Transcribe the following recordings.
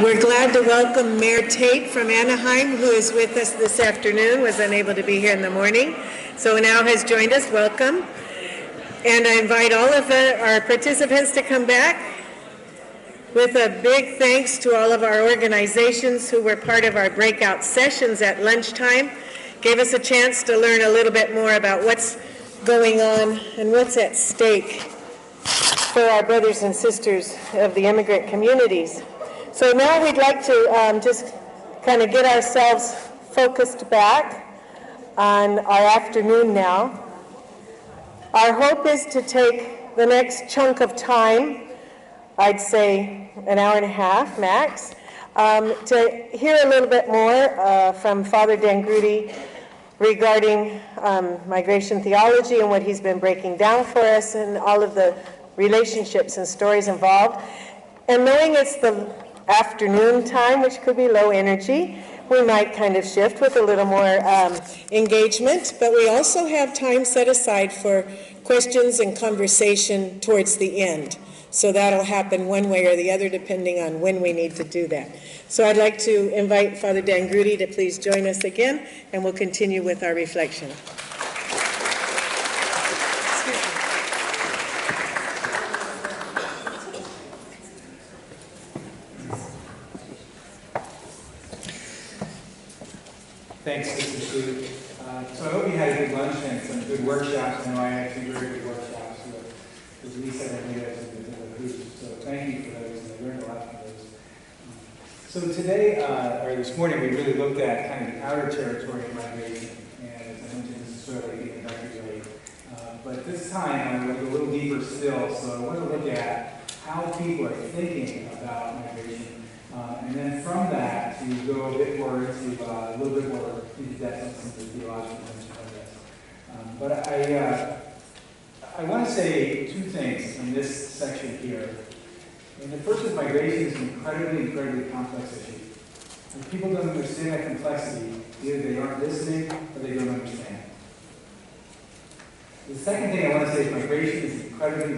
We're glad to welcome Mayor Tate from Anaheim, who is with us this afternoon, was unable to be here in the morning, so now has joined us. Welcome. And I invite all of our participants to come back with a big thanks to all of our organizations who were part of our breakout sessions at lunchtime, gave us a chance to learn a little bit more about what's going on and what's at stake for our brothers and sisters of the immigrant communities. So now we'd like to just kind of get ourselves focused back on our afternoon now. Our hope is to take the next chunk of time, I'd say an hour and a half max, to hear a little bit more from Father Dan Groody regarding migration theology and what he's been breaking down for us and all of the relationships and stories involved. And knowing it's the afternoon time, which could be low energy, we might kind of shift with a little more engagement, but we also have time set aside for questions and conversation towards the end. So that'll happen one way or the other depending on when we need to do that. So I'd like to invite Father Dan Groody to please join us again, and we'll continue with our reflection. Thanks, Sister Sue. So I hope you had a good lunch and some good workshops. I know I had two very good workshops with Lisa and Leah and the group. So thank you for those, and I learned a lot from those. So today, or this morning, we really looked at kind of the outer territory of migration. And as I mentioned, this is sort of like the introductory way. But this time, I went a little deeper still. So I want to look at how people are thinking about migration. And then from that, to go a bit more into a little bit more into depth on some of the theological dimensions of this. But I want to say two things in this section here. And the first is migration is an incredibly complex issue. If people don't understand that complexity, either they aren't listening or they don't understand. The second thing I want to say is migration is an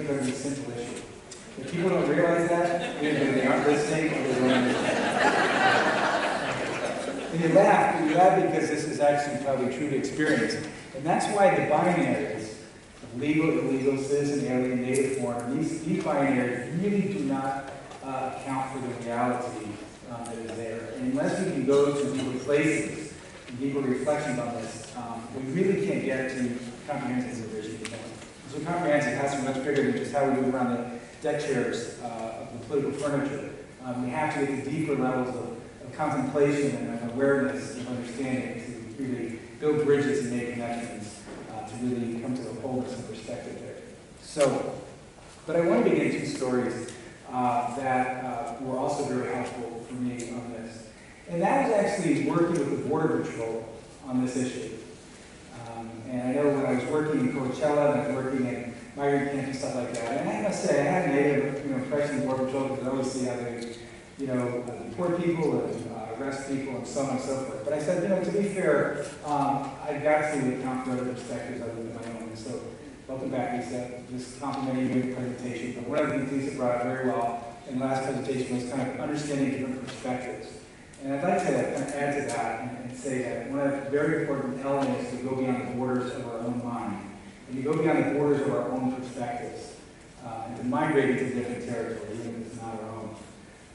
incredibly simple issue. If people don't realize that, either they aren't listening or they don't understand. And you laugh because this is actually probably true to experience. And that's why the binaries of legal, illegal, citizen, alien, native, foreign, these binaries really do not account for the reality that is there. And unless we can go to deeper places and deeper reflections on this, we really can't get to comprehensive immigration. So comprehensive has to be much bigger than just how we move around the deck chairs of the political furniture. We have to get to deeper levels of contemplation and awareness and understanding to really build bridges and make connections to really come to a wholeness and perspective there. So, but I want to begin two stories that were also very helpful for me on this. And that was actually working with the Border Patrol on this issue. And I know when I was working in Coachella and I was working in migrant camps and stuff like that. And I must say, I had a negative impression of the Border Patrol because I always see how they, deport people and arrest people and so on and so forth. But I said, to be fair, I've got to account for other perspectives other than my own. And so, welcome back, Lisa. Just complimenting you in the presentation. But one of the things Lisa brought up very well in the last presentation was kind of understanding different perspectives. And I'd like to kind of add to that and say that one of the very important elements is to go beyond the borders of our own mind. And to go beyond the borders of our own perspectives, and to migrate into different territory, even if it's not our own.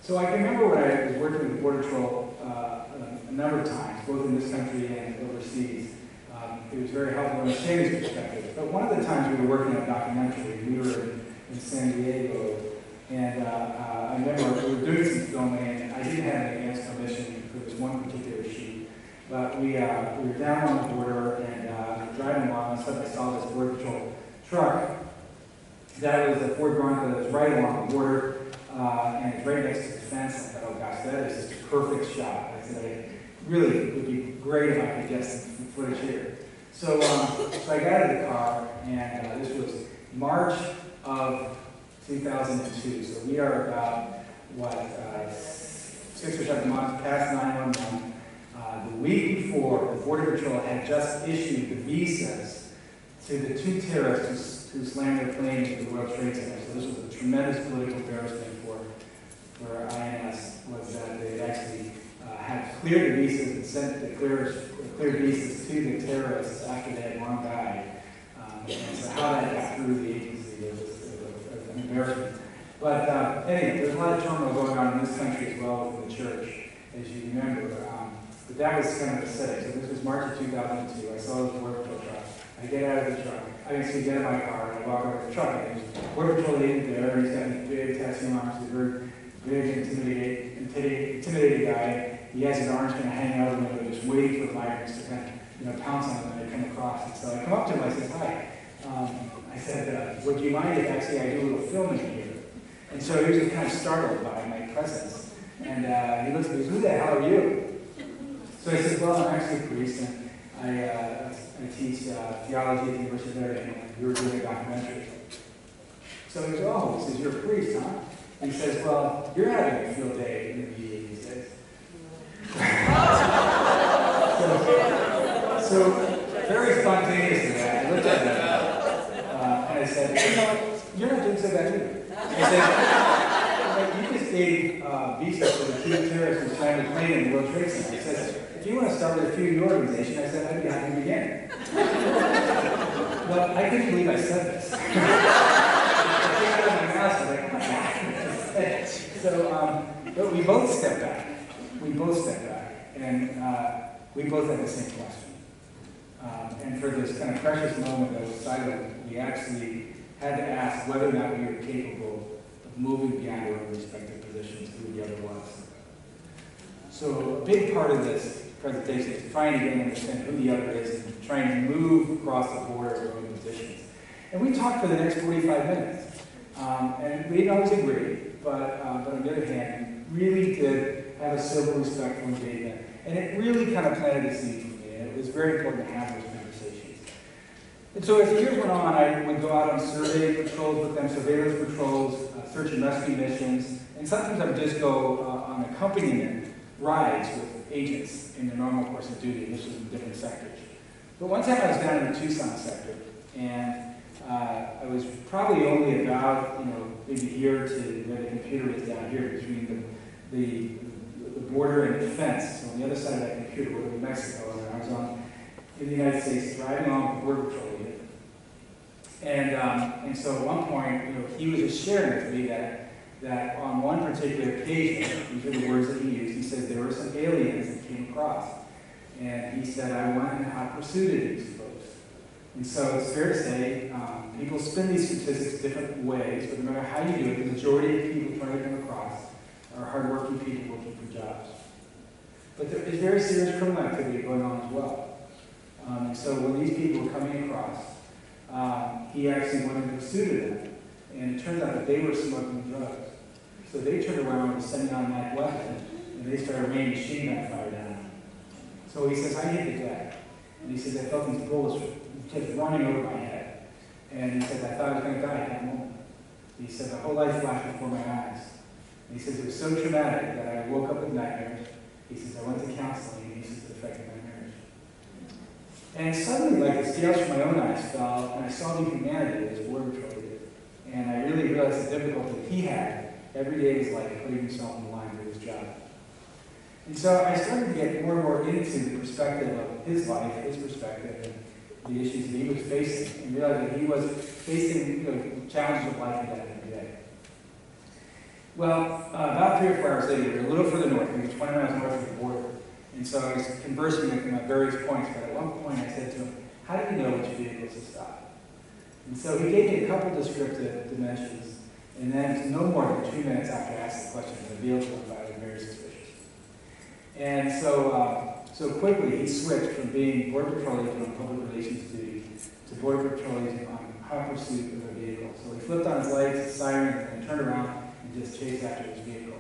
So I can remember when I was working with the Border Patrol a number of times, both in this country and overseas. It was very helpful to understand these perspectives. But one of the times we were working on a documentary, we were in San Diego, and I remember we were doing some filming, and I didn't have an advance permission for this one particular shoot. But we were down on the border and driving along, and suddenly I saw this Border Patrol truck. That was a Ford Bronco that was right along the border, and it's right next to the fence. I thought, oh gosh, that is just a perfect shot. I said, it really would be great if I could get some footage here. So I got out of the car, and this was March of 2002. So we are about, 6 or 7 months past 9/11. The week before, the Border Patrol had just issued the visas to the two terrorists who slammed their plane into the World Trade Center. So this was a tremendous political embarrassment for for INS was that they actually had cleared the visas and sent the cleared visas to the terrorists after they had long died. And so how that got through the agency was an embarrassment. But anyway, there's a lot of turmoil going on in this country as well within the church, as you remember. But that was kind of the setting. So this was March of 2002. I saw the Border Patrol truck. I get out of the truck. I get out of my car, and I walk over to the truck, and there's Border Patrol agent there, and he's got this big tattoo arms, he's a very intimidating guy. He has his arms kind of hanging out of the window, just waiting for migrants to kind of pounce on them when they come across. And so I come up to him, I said, hi. I said, would you mind if actually I do a little filming here? And so he was just kind of startled by my presence. And he looks at me, who the hell are you? So I said, well, I'm actually a priest, and I teach theology at the University of Notre Dame, and we were doing a documentary. So he goes, oh, he says, you're a priest, huh? And he says, well, you're having a field day in the media these days. so very spontaneous to that. I looked at him, and I said, you're not doing so bad either. I said, you just gave visas to the two terrorists who signed a plane in the World Trade Center. I said, if you want to start with a few in your organization, I said, I'd be happy to begin. Well, I couldn't believe I said this. I came out of my mouth, I was like, oh my God. So, but we both stepped back. And we both had the same question. And for this kind of precious moment that was silent, we actually had to ask whether or not we were capable of moving beyond our own respective positions, who the other was. So a big part of this presentation is trying to get and understand who the other is and trying to move across the border of our own positions. And we talked for the next 45 minutes. And we didn't always agree, but on the other hand, really did have a civil, respectful engagement. And it really kind of planted a seed for me, and it was very important to have those conversations. And so as the years went on, I would go out on survey patrols with them, surveillance patrols, search and rescue missions, and sometimes I would just go on accompaniment rides with agents in the normal course of duty, initially in different sectors. But one time I was down in the Tucson sector, and I was probably only about, maybe here to where the computer is down here between the border and the fence. So on the other side of that computer was U.S Mexico, and I was in the United States driving along with Border Patrol unit. And so at one point, he was just sharing with me that on one particular occasion, these are the words that he used, he said there were some aliens that came across. And he said, I went in hot pursuit of these folks. And so it's fair to say, people spin these statistics different ways, but no matter how you do it, the majority of people trying to come across are hardworking people looking for jobs. But there is very serious criminal activity going on as well. And so when these people were coming across, he actually went in pursuit of them. And it turns out that they were smuggling drugs. So they turned around with a semi-automatic weapon, and they started raining machine gun fire down on him. So he says, I hit the deck. And he says, I felt these bullets just running over my head. And he said, I thought I was going to die at that moment. He said, the whole life flashed before my eyes. And he says, it was so traumatic that I woke up with nightmares. He says, I went to counseling, and he says, it affected my marriage. And suddenly, like the scales from my own eyes fell, and I saw the humanity that this Border Patrol did. And I really realized the difficulty that he had every day of his life putting himself on the line for his job. And so I started to get more and more into the perspective of his life, his perspective, and the issues that he was facing, and realized that he was facing challenges of life and death every day. Well, about 3 or 4 hours later, we were a little further north, we were 20 miles north of the border. And so I was conversing with him at various points, but at one point I said to him, how do you know which vehicles to stop? And so he gave me a couple descriptive dimensions, and then no more than 2 minutes after I asked the question, the vehicle was very suspicious. And so quickly he switched from being Border Patrolling on public relations duty to Border Patrolling on hot pursuit of a vehicle. So he flipped on his lights, his siren, and turned around and just chased after his vehicle.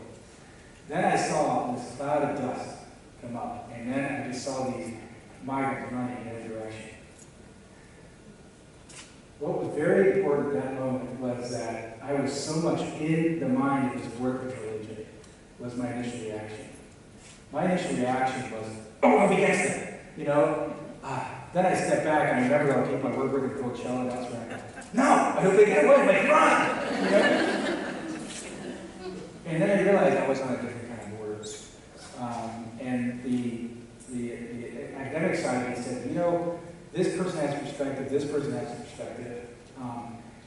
Then I saw this cloud of dust come up, and then I just saw these migrants running in every direction. What was very important at that moment was that I was so much in the mind of this Border Patrol agent was my initial reaction. My initial reaction was, oh, I'm against it, Then I stepped back, and I remember all the people I worked with in Coachella, and that's where I go, no, I hope they get away, like, run! And then I realized realized I was on a different kind of border. And the academic side of me said, you know, this person has perspective, this person has perspective.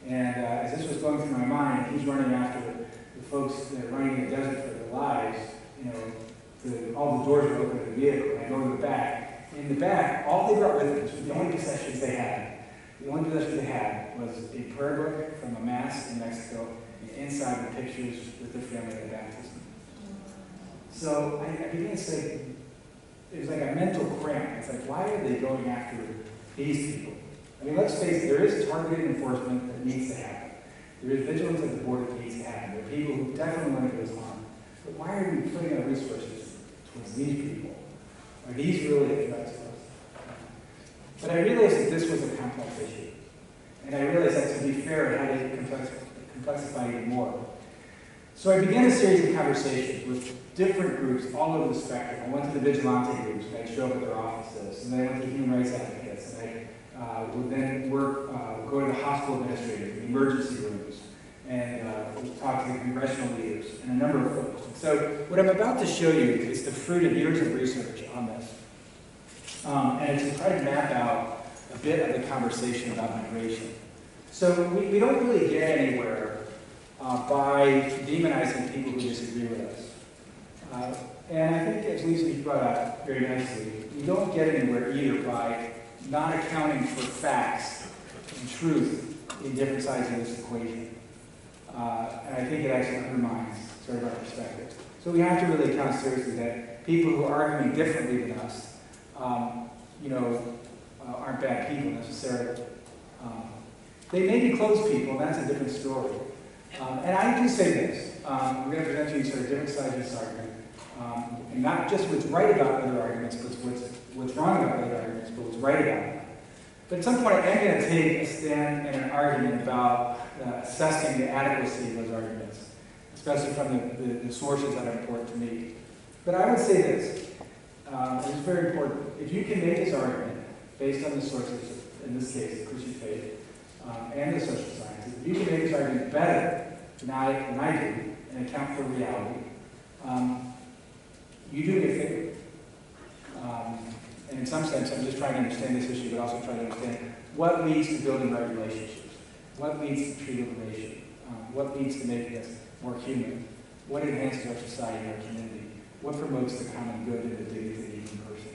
As this was going through my mind, he's running after the folks that are running in the desert for their lives, you know, all the doors are open to the vehicle, and I go to the back. In the back, all they brought with them, was the only possessions they had. The only possessions they had was a prayer book from a mass in Mexico, and inside the pictures with their family at baptism. So I began to say, it was like a mental cramp. It's like, why are they going after these people? I mean, let's face it, there is targeted enforcement that needs to happen. There is vigilance at the border that needs to happen. There are people who definitely want to cause harm. But why are we putting our resources towards these people? Are these really a threat to us? But I realized that this was a complex issue. And I realized that, to be fair, it had to complexify even more. So I began a series of conversations with different groups all over the spectrum. I went to the vigilante groups, and I'd show up at their offices. And then I went to human rights advocates, and I would then go to the hospital administrators, the emergency rooms, and talk to the congressional leaders, and a number of folks. So what I'm about to show you is the fruit of years of research on this. And it's to try to map out a bit of the conversation about migration. So we don't really get anywhere by demonizing people who disagree with us. And I think, as Lisa brought up very nicely, we don't get anywhere either by not accounting for facts and truth in different sides of this equation. And I think it actually undermines sort of our perspective. So we have to really account seriously that people who are arguing differently than us, aren't bad people necessarily. They may be closed people, and that's a different story. And I do say this, we're going to present to you sort of different sides of this argument, and not just what's right about other arguments, but what's wrong about other arguments, but what's right about them. But at some point, I am going to take a stand in an argument about assessing the adequacy of those arguments, especially from the sources that are important to me. But I would say this, and it's very important. If you can make this argument based on the sources, in this case, the Christian faith and the social sciences, if you can make this argument better than I do and account for reality, you do me a favor. And in some sense, I'm just trying to understand this issue, but also trying to understand what leads to building right relationships, what leads to true liberation, what leads to making us more human, what enhances our society and our community, what promotes the common good and the dignity of the human person.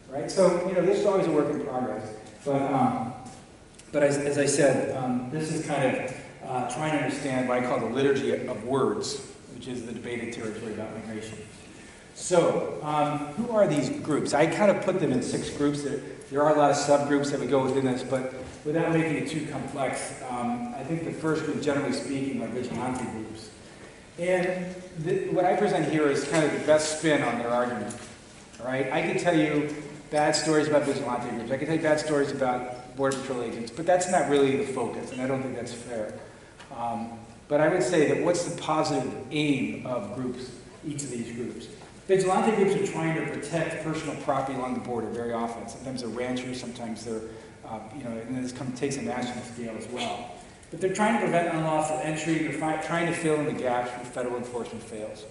Right? So, this is always a work in progress. But as I said, this is kind of trying to understand what I call the liturgy of words, which is the debated territory about migration. So, who are these groups? I kind of put them in 6 groups. There are a lot of subgroups that would go within this, but without making it too complex, I think the first group, generally speaking, are vigilante groups. And what I present here is kind of the best spin on their argument. All right? I can tell you bad stories about vigilante groups. I can tell you bad stories about Border Patrol agents, but that's not really the focus, and I don't think that's fair. But I would say that what's the positive aim of groups, each of these groups? Vigilante groups are trying to protect personal property along the border very often. Sometimes they're ranchers, sometimes they're, and this takes a national scale as well. But they're trying to prevent unlawful entry, they're trying to fill in the gaps where federal enforcement fails.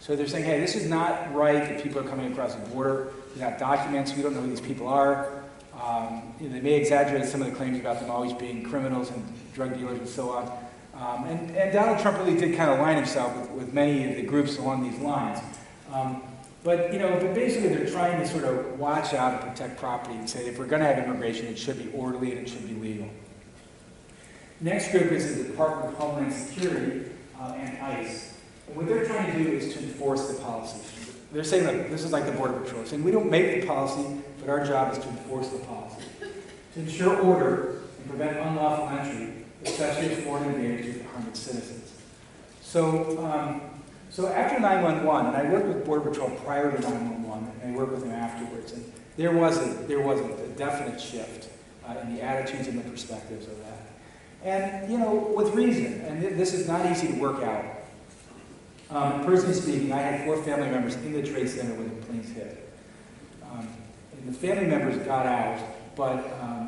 So they're saying, hey, this is not right that people are coming across the border without documents, we don't know who these people are. They may exaggerate some of the claims about them always being criminals and drug dealers and so on. And Donald Trump really did kind of line himself with many of the groups along these lines. But basically they're trying to sort of watch out and protect property and say if we're going to have immigration, it should be orderly and it should be legal. Next group is the Department of Homeland Security and ICE. And what they're trying to do is to enforce the policy. They're saying, look, this is like the Border Patrol. They're saying we don't make the policy, but our job is to enforce the policy. To ensure order and prevent unlawful entry, especially of foreign invaders who harm its citizens. So after 9/11, and I worked with Border Patrol prior to 9/11, and I worked with them afterwards, and there was a definite shift in the attitudes and the perspectives of that. And, with reason, and this is not easy to work out. Personally speaking, I had 4 family members in the Trade Center when the planes hit. And the family members got out, but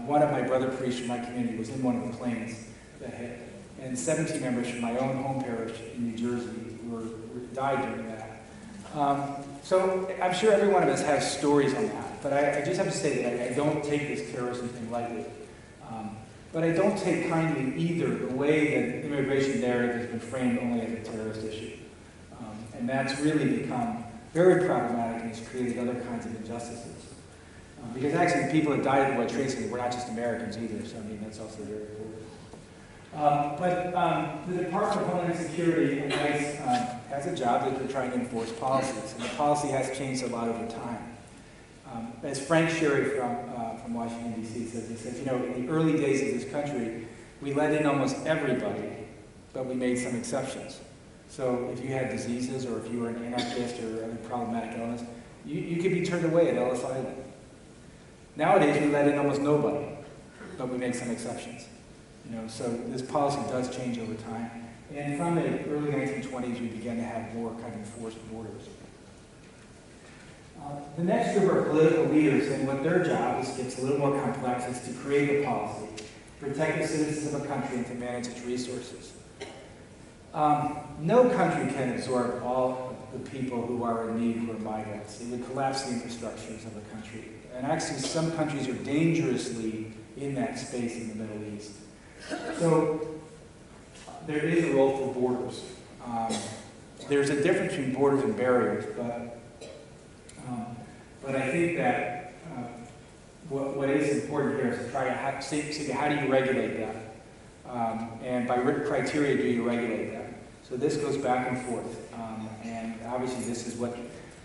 one of my brother priests from my community was in one of the planes that hit. And 17 members from my own home parish in New Jersey were died during that. So I'm sure every one of us has stories on that, but I just have to say that I don't take this terrorism thing lightly. But I don't take kindly either the way that immigration narrative has been framed only as a terrorist issue. And that's really become very problematic and has created other kinds of injustices. Because actually the people that died at the World Trade Center were not just Americans either, so I mean that's also very important. But the Department of Homeland Security and ICE has a job that they're trying to enforce policies, and the policy has changed a lot over time. As Frank Sherry from Washington, D.C. says, he says, you know, in the early days of this country, we let in almost everybody, but we made some exceptions. So if you had diseases or if you were an anarchist or other problematic illness, you could be turned away at Ellis Island. Nowadays, we let in almost nobody, but we make some exceptions. You know, so this policy does change over time. And from the early 1920s, we began to have more kind of enforced borders. The next group are political leaders, and what their job is gets a little more complex, is to create a policy, protect the citizens of a country, and to manage its resources. No country can absorb all the people who are in need, who are migrants. It would collapse the infrastructures of a country. And actually, some countries are dangerously in that space in the Middle East. So there is a role for borders. There's a difference between borders and barriers, but I think that what is important here is to try to see how do you regulate that, and by what criteria do you regulate that. So this goes back and forth, and obviously this is what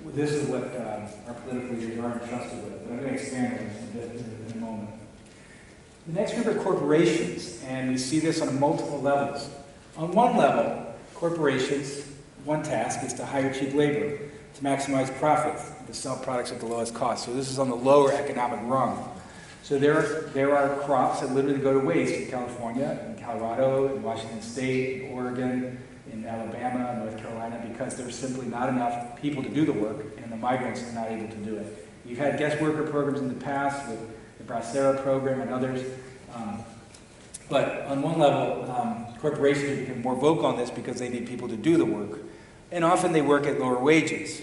our political leaders are entrusted with. But I'm going to expand on this in a moment. The next group are corporations, and we see this on multiple levels. On one level, corporations, one task is to hire cheap labor, to maximize profits, to sell products at the lowest cost. So this is on the lower economic rung. So there are crops that literally go to waste in California, in Colorado, in Washington State, in Oregon, in Alabama, North Carolina, because there's simply not enough people to do the work, and the migrants are not able to do it. You've had guest worker programs in the past with the Bracera program and others. But on one level, corporations have become more vocal on this because they need people to do the work. And often they work at lower wages.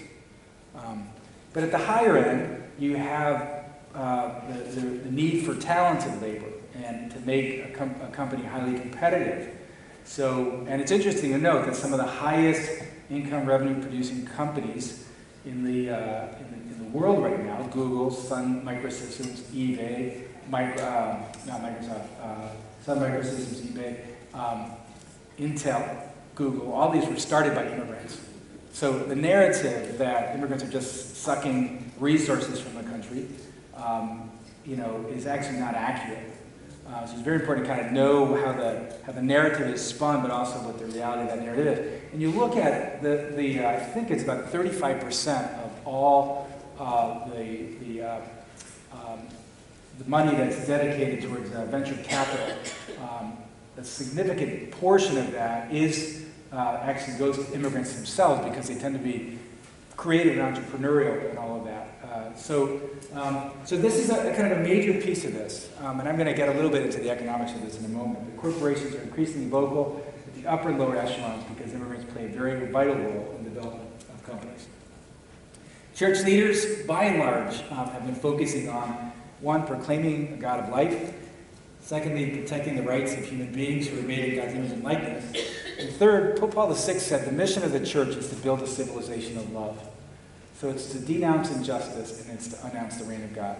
But at the higher end, you have the need for talented labor and to make a company highly competitive. So, and it's interesting to note that some of the highest income revenue producing companies in the world right now, Google, Sun Microsystems, eBay, Sun Microsystems, eBay, Intel, Google, all these were started by immigrants. So the narrative that immigrants are just sucking resources from the country, is actually not accurate. So it's very important to kind of know how the narrative is spun, but also what the reality of that narrative is. And you look at I think it's about 35% of all the money that's dedicated towards venture capital. A significant portion of that is actually goes to immigrants themselves because they tend to be creative and entrepreneurial and all of that. So this is a kind of a major piece of this, and I'm going to get a little bit into the economics of this in a moment. The corporations are increasingly vocal at the upper and lower echelons because immigrants play a very vital role in the development of companies. Church leaders, by and large, have been focusing on, one, proclaiming a God of life, secondly, protecting the rights of human beings who are made in God's image and likeness, and third, Pope Paul VI said the mission of the church is to build a civilization of love. So it's to denounce injustice and it's to announce the reign of God.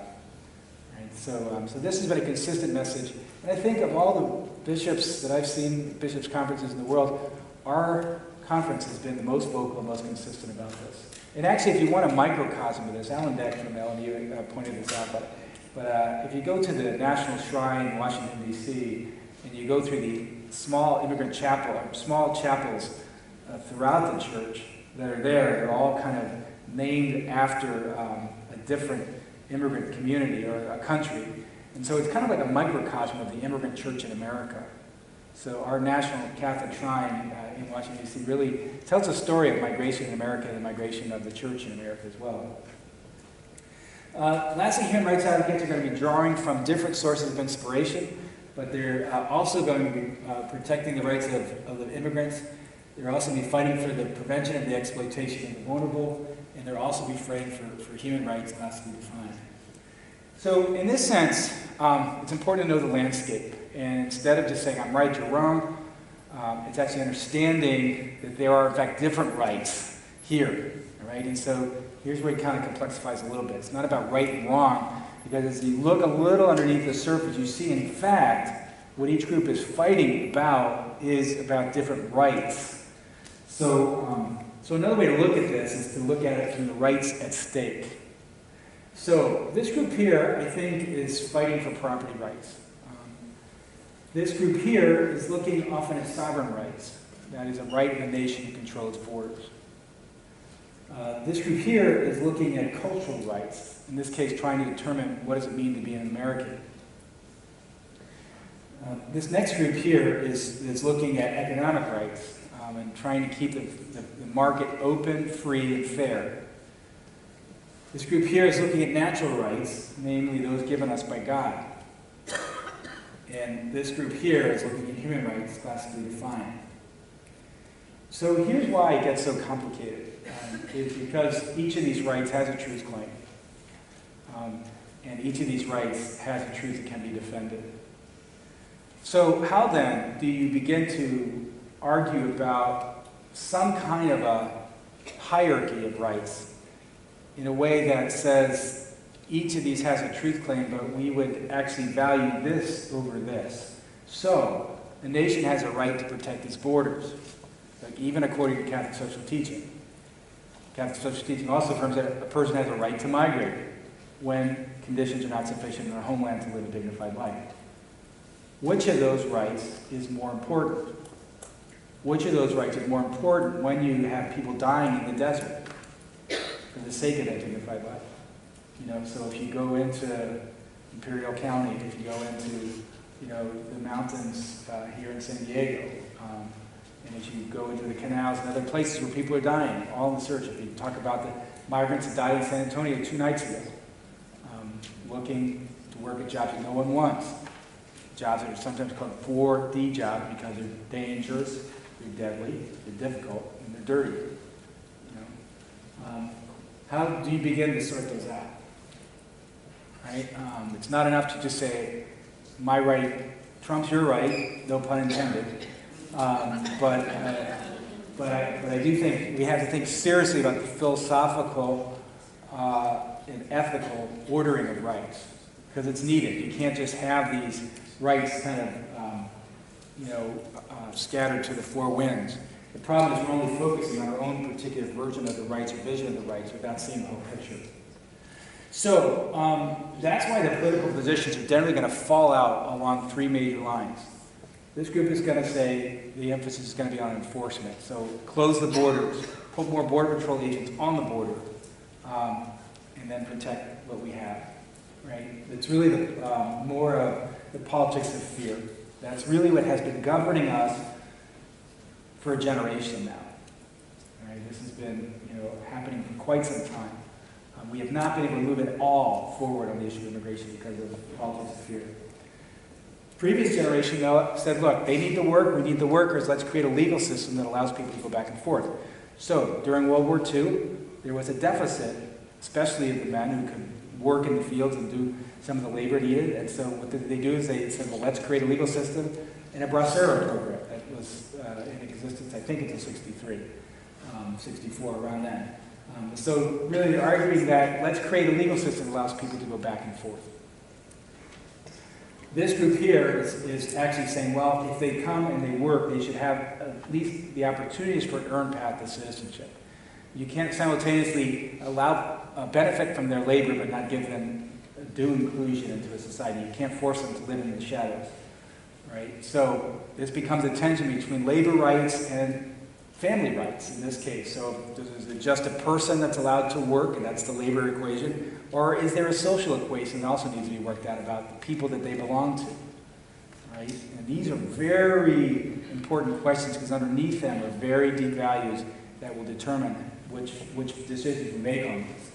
Right? So this has been a consistent message. And I think of all the bishops that I've seen, bishops' conferences in the world, our conference has been the most vocal and most consistent about this. And actually, if you want a microcosm of this, Alan Deck from LMU pointed this out, but if you go to the National Shrine in Washington, D.C., and you go through the small immigrant small chapels throughout the church that are there, they're all kind of named after a different immigrant community or a country. And so it's kind of like a microcosm of the immigrant church in America. So our National Catholic Shrine in Washington, D.C. really tells a story of migration in America and the migration of the church in America as well. Lastly, human rights advocates are going to be drawing from different sources of inspiration, but they're also going to be protecting the rights of the immigrants. They'll also be fighting for the prevention of the exploitation of the vulnerable, and they'll also be fighting for human rights classically defined. So in this sense, it's important to know the landscape. And instead of just saying, I'm right, you're wrong, it's actually understanding that there are, in fact, different rights here. All right? And so here's where it kind of complexifies a little bit. It's not about right and wrong, because as you look a little underneath the surface, you see, in fact, what each group is fighting about is about different rights. So another way to look at this is to look at it from the rights at stake. So this group here, I think, is fighting for property rights. This group here is looking often at sovereign rights. That is a right of a nation to control its borders. This group here is looking at cultural rights, in this case trying to determine what does it mean to be an American. This next group here is looking at economic rights and trying to keep the market open, free, and fair. This group here is looking at natural rights, namely those given us by God. And this group here is looking at human rights, classically defined. So here's why it gets so complicated. Is because each of these rights has a truth claim. And each of these rights has a truth that can be defended. So how then do you begin to argue about some kind of a hierarchy of rights in a way that says each of these has a truth claim, but we would actually value this over this? So the nation has a right to protect its borders, like even according to Catholic social teaching. Catholic social teaching also affirms that a person has a right to migrate when conditions are not sufficient in their homeland to live a dignified life. Which of those rights is more important? Which of those rights is more important when you have people dying in the desert for the sake of that dignified life? You know, so if you go into Imperial County, if you go into, the mountains here in San Diego, and as you go into the canals and other places where people are dying, all in the search. If you talk about the migrants that died in San Antonio 2 nights ago, looking to work at jobs that no one wants, jobs that are sometimes called 4D jobs because they're dangerous, they're deadly, they're difficult, and they're dirty. How do you begin to sort those out? Right? It's not enough to just say, my right trumps your right, no pun intended. But I do think we have to think seriously about the philosophical and ethical ordering of rights, because it's needed. You can't just have these rights kind of, scattered to the 4 winds. The problem is we're only focusing on our own particular version of the rights or vision of the rights without seeing the whole picture. So that's why the political positions are generally going to fall out along 3 major lines. This group is going to say the emphasis is going to be on enforcement. So close the borders, put more border patrol agents on the border, and then protect what we have. Right? It's really more of the politics of fear. That's really what has been governing us for a generation now. Right? This has been happening for quite some time. We have not been able to move at all forward on the issue of immigration because of the politics of fear. Previous generation, though, said, look, they need to work, we need the workers, let's create a legal system that allows people to go back and forth. So during World War II, there was a deficit, especially of the men who could work in the fields and do some of the labor needed. And so what did they do is they said, well, let's create a legal system and a bracero program that was in existence, I think, until 63, 64, around then. So really they're arguing that let's create a legal system that allows people to go back and forth. This group here is actually saying, well, if they come and they work, they should have at least the opportunities for an earned path to citizenship. You can't simultaneously allow a benefit from their labor but not give them due inclusion into a society. You can't force them to live in the shadows. Right? So this becomes a tension between labor rights and family rights in this case. So is it just a person that's allowed to work, and that's the labor equation? Or is there a social equation that also needs to be worked out about the people that they belong to? Right? And these are very important questions because underneath them are very deep values that will determine which decisions we make on this.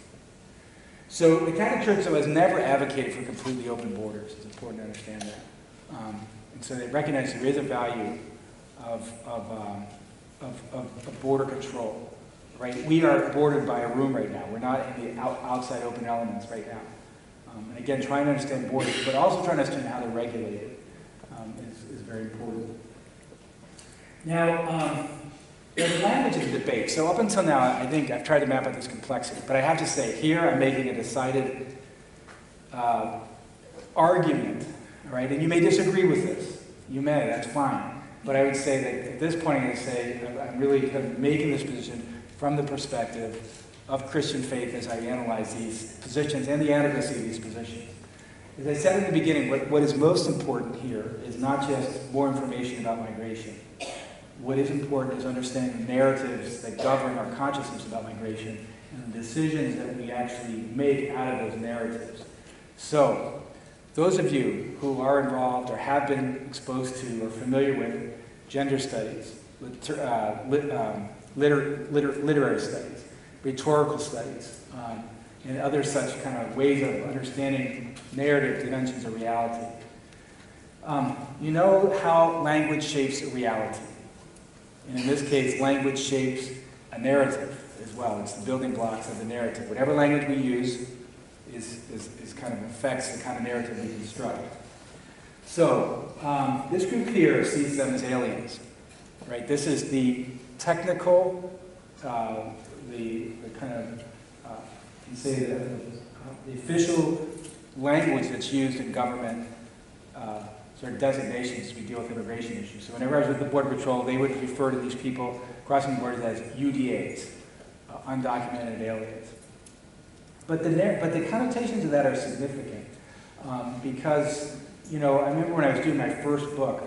So the Catholic Church, though, has never advocated for completely open borders. It's important to understand that. And so they recognize there is a value of of border control, right? We are bordered by a room right now. We're not in the outside open elements right now. And again, trying to understand borders, but also trying to understand how they're regulated is very important. Now, the language is a debate. So up until now, I think I've tried to map out this complexity. But I have to say, here I'm making a decided argument, right? And you may disagree with this. You may, that's fine. But I would say that at this point, I'm really kind of making this position from the perspective of Christian faith as I analyze these positions and the adequacy of these positions. As I said in the beginning, what is most important here is not just more information about migration. What is important is understanding the narratives that govern our consciousness about migration and the decisions that we actually make out of those narratives. So, those of you who are involved or have been exposed to or familiar with gender studies, literary studies, rhetorical studies, and other such kind of ways of understanding narrative dimensions of reality, you know how language shapes a reality. And in this case, language shapes a narrative as well. It's the building blocks of the narrative. Whatever language we use is kind of affects the kind of narrative we construct. So, this group here sees them as aliens, right? This is the technical, the kind of, you say the official language that's used in government sort of designations to deal with immigration issues. So whenever I was with the Border Patrol, they would refer to these people crossing the borders as UDAs, undocumented aliens. But the connotations of that are significant because, you know, I remember when I was doing my first book,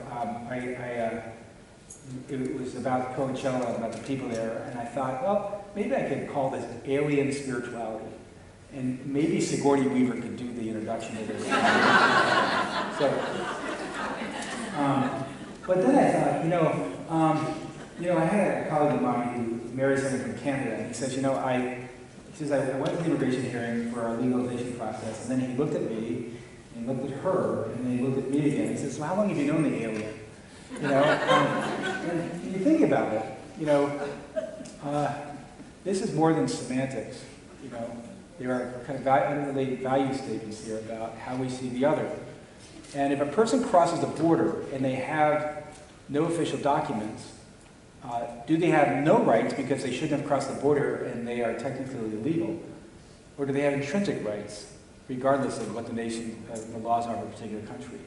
it was about Coachella, about the people there, and I thought, well, maybe I could call this alien spirituality. And maybe Sigourney Weaver could do the introduction to this. But then I thought, I had a colleague of mine who married someone from Canada, and he says, I went to the immigration hearing for our legalization process, and then he looked at me, and he looked at her, and then he looked at me again. He says, well, how long have you known the alien? And you think about it, this is more than semantics, There are kind of unrelated value statements here about how we see the other. And if a person crosses the border and they have no official documents, do they have no rights because they shouldn't have crossed the border and they are technically illegal? Or do they have intrinsic rights, regardless of what the laws are of a particular country?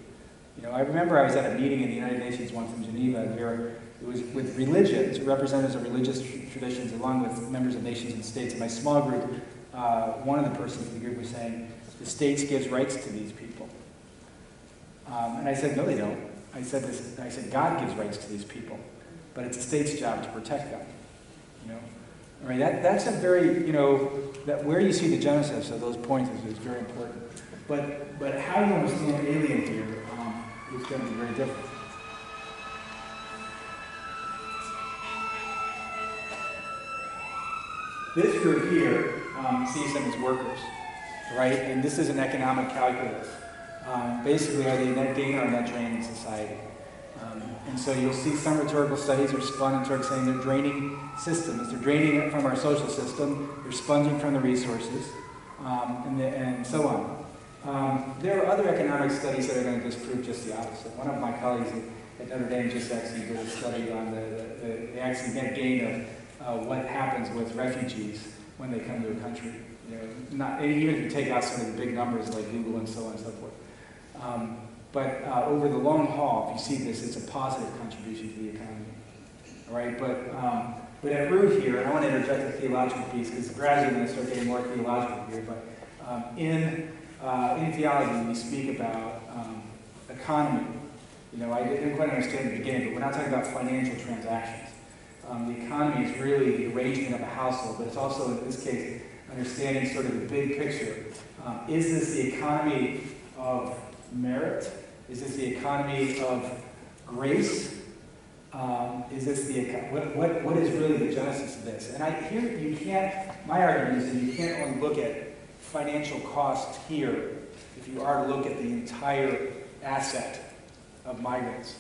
I remember I was at a meeting in the United Nations once in Geneva where it was with religions, representatives of religious traditions, along with members of nations and states. In my small group, one of the persons in the group was saying, the states gives rights to these people. And I said, no, they don't. I said, God gives rights to these people, but it's the state's job to protect them. All right, that's a very, that where you see the genesis of those points is very important. But how you understand alien here is going to be very different. This group here sees them as workers, right? And this is an economic calculus. Basically, are they net gain or net drain in society? And so you'll see some rhetorical studies are spun towards saying they're draining systems. They're draining it from our social system. They're sponging from the resources, and so on. There are other economic studies that are going to disprove just the opposite. One of my colleagues at Notre Dame just actually did a study on the actually net gain of what happens with refugees when they come to a country. Even if you take out some of the big numbers like Google and so on and so forth. But over the long haul, if you see this, it's a positive contribution to the economy. All right, but at root here, and I want to interject a theological piece because gradually I'm going to start getting more theological here. But in theology, we speak about economy. I didn't quite understand at the beginning, but we're not talking about financial transactions. The economy is really the arrangement of a household, but it's also, in this case, understanding sort of the big picture. Is this the economy of merit? Is this the economy of grace? Is this what is really the genesis of this? And my argument is that you can't only look at financial costs here if you are to look at the entire asset of migrants.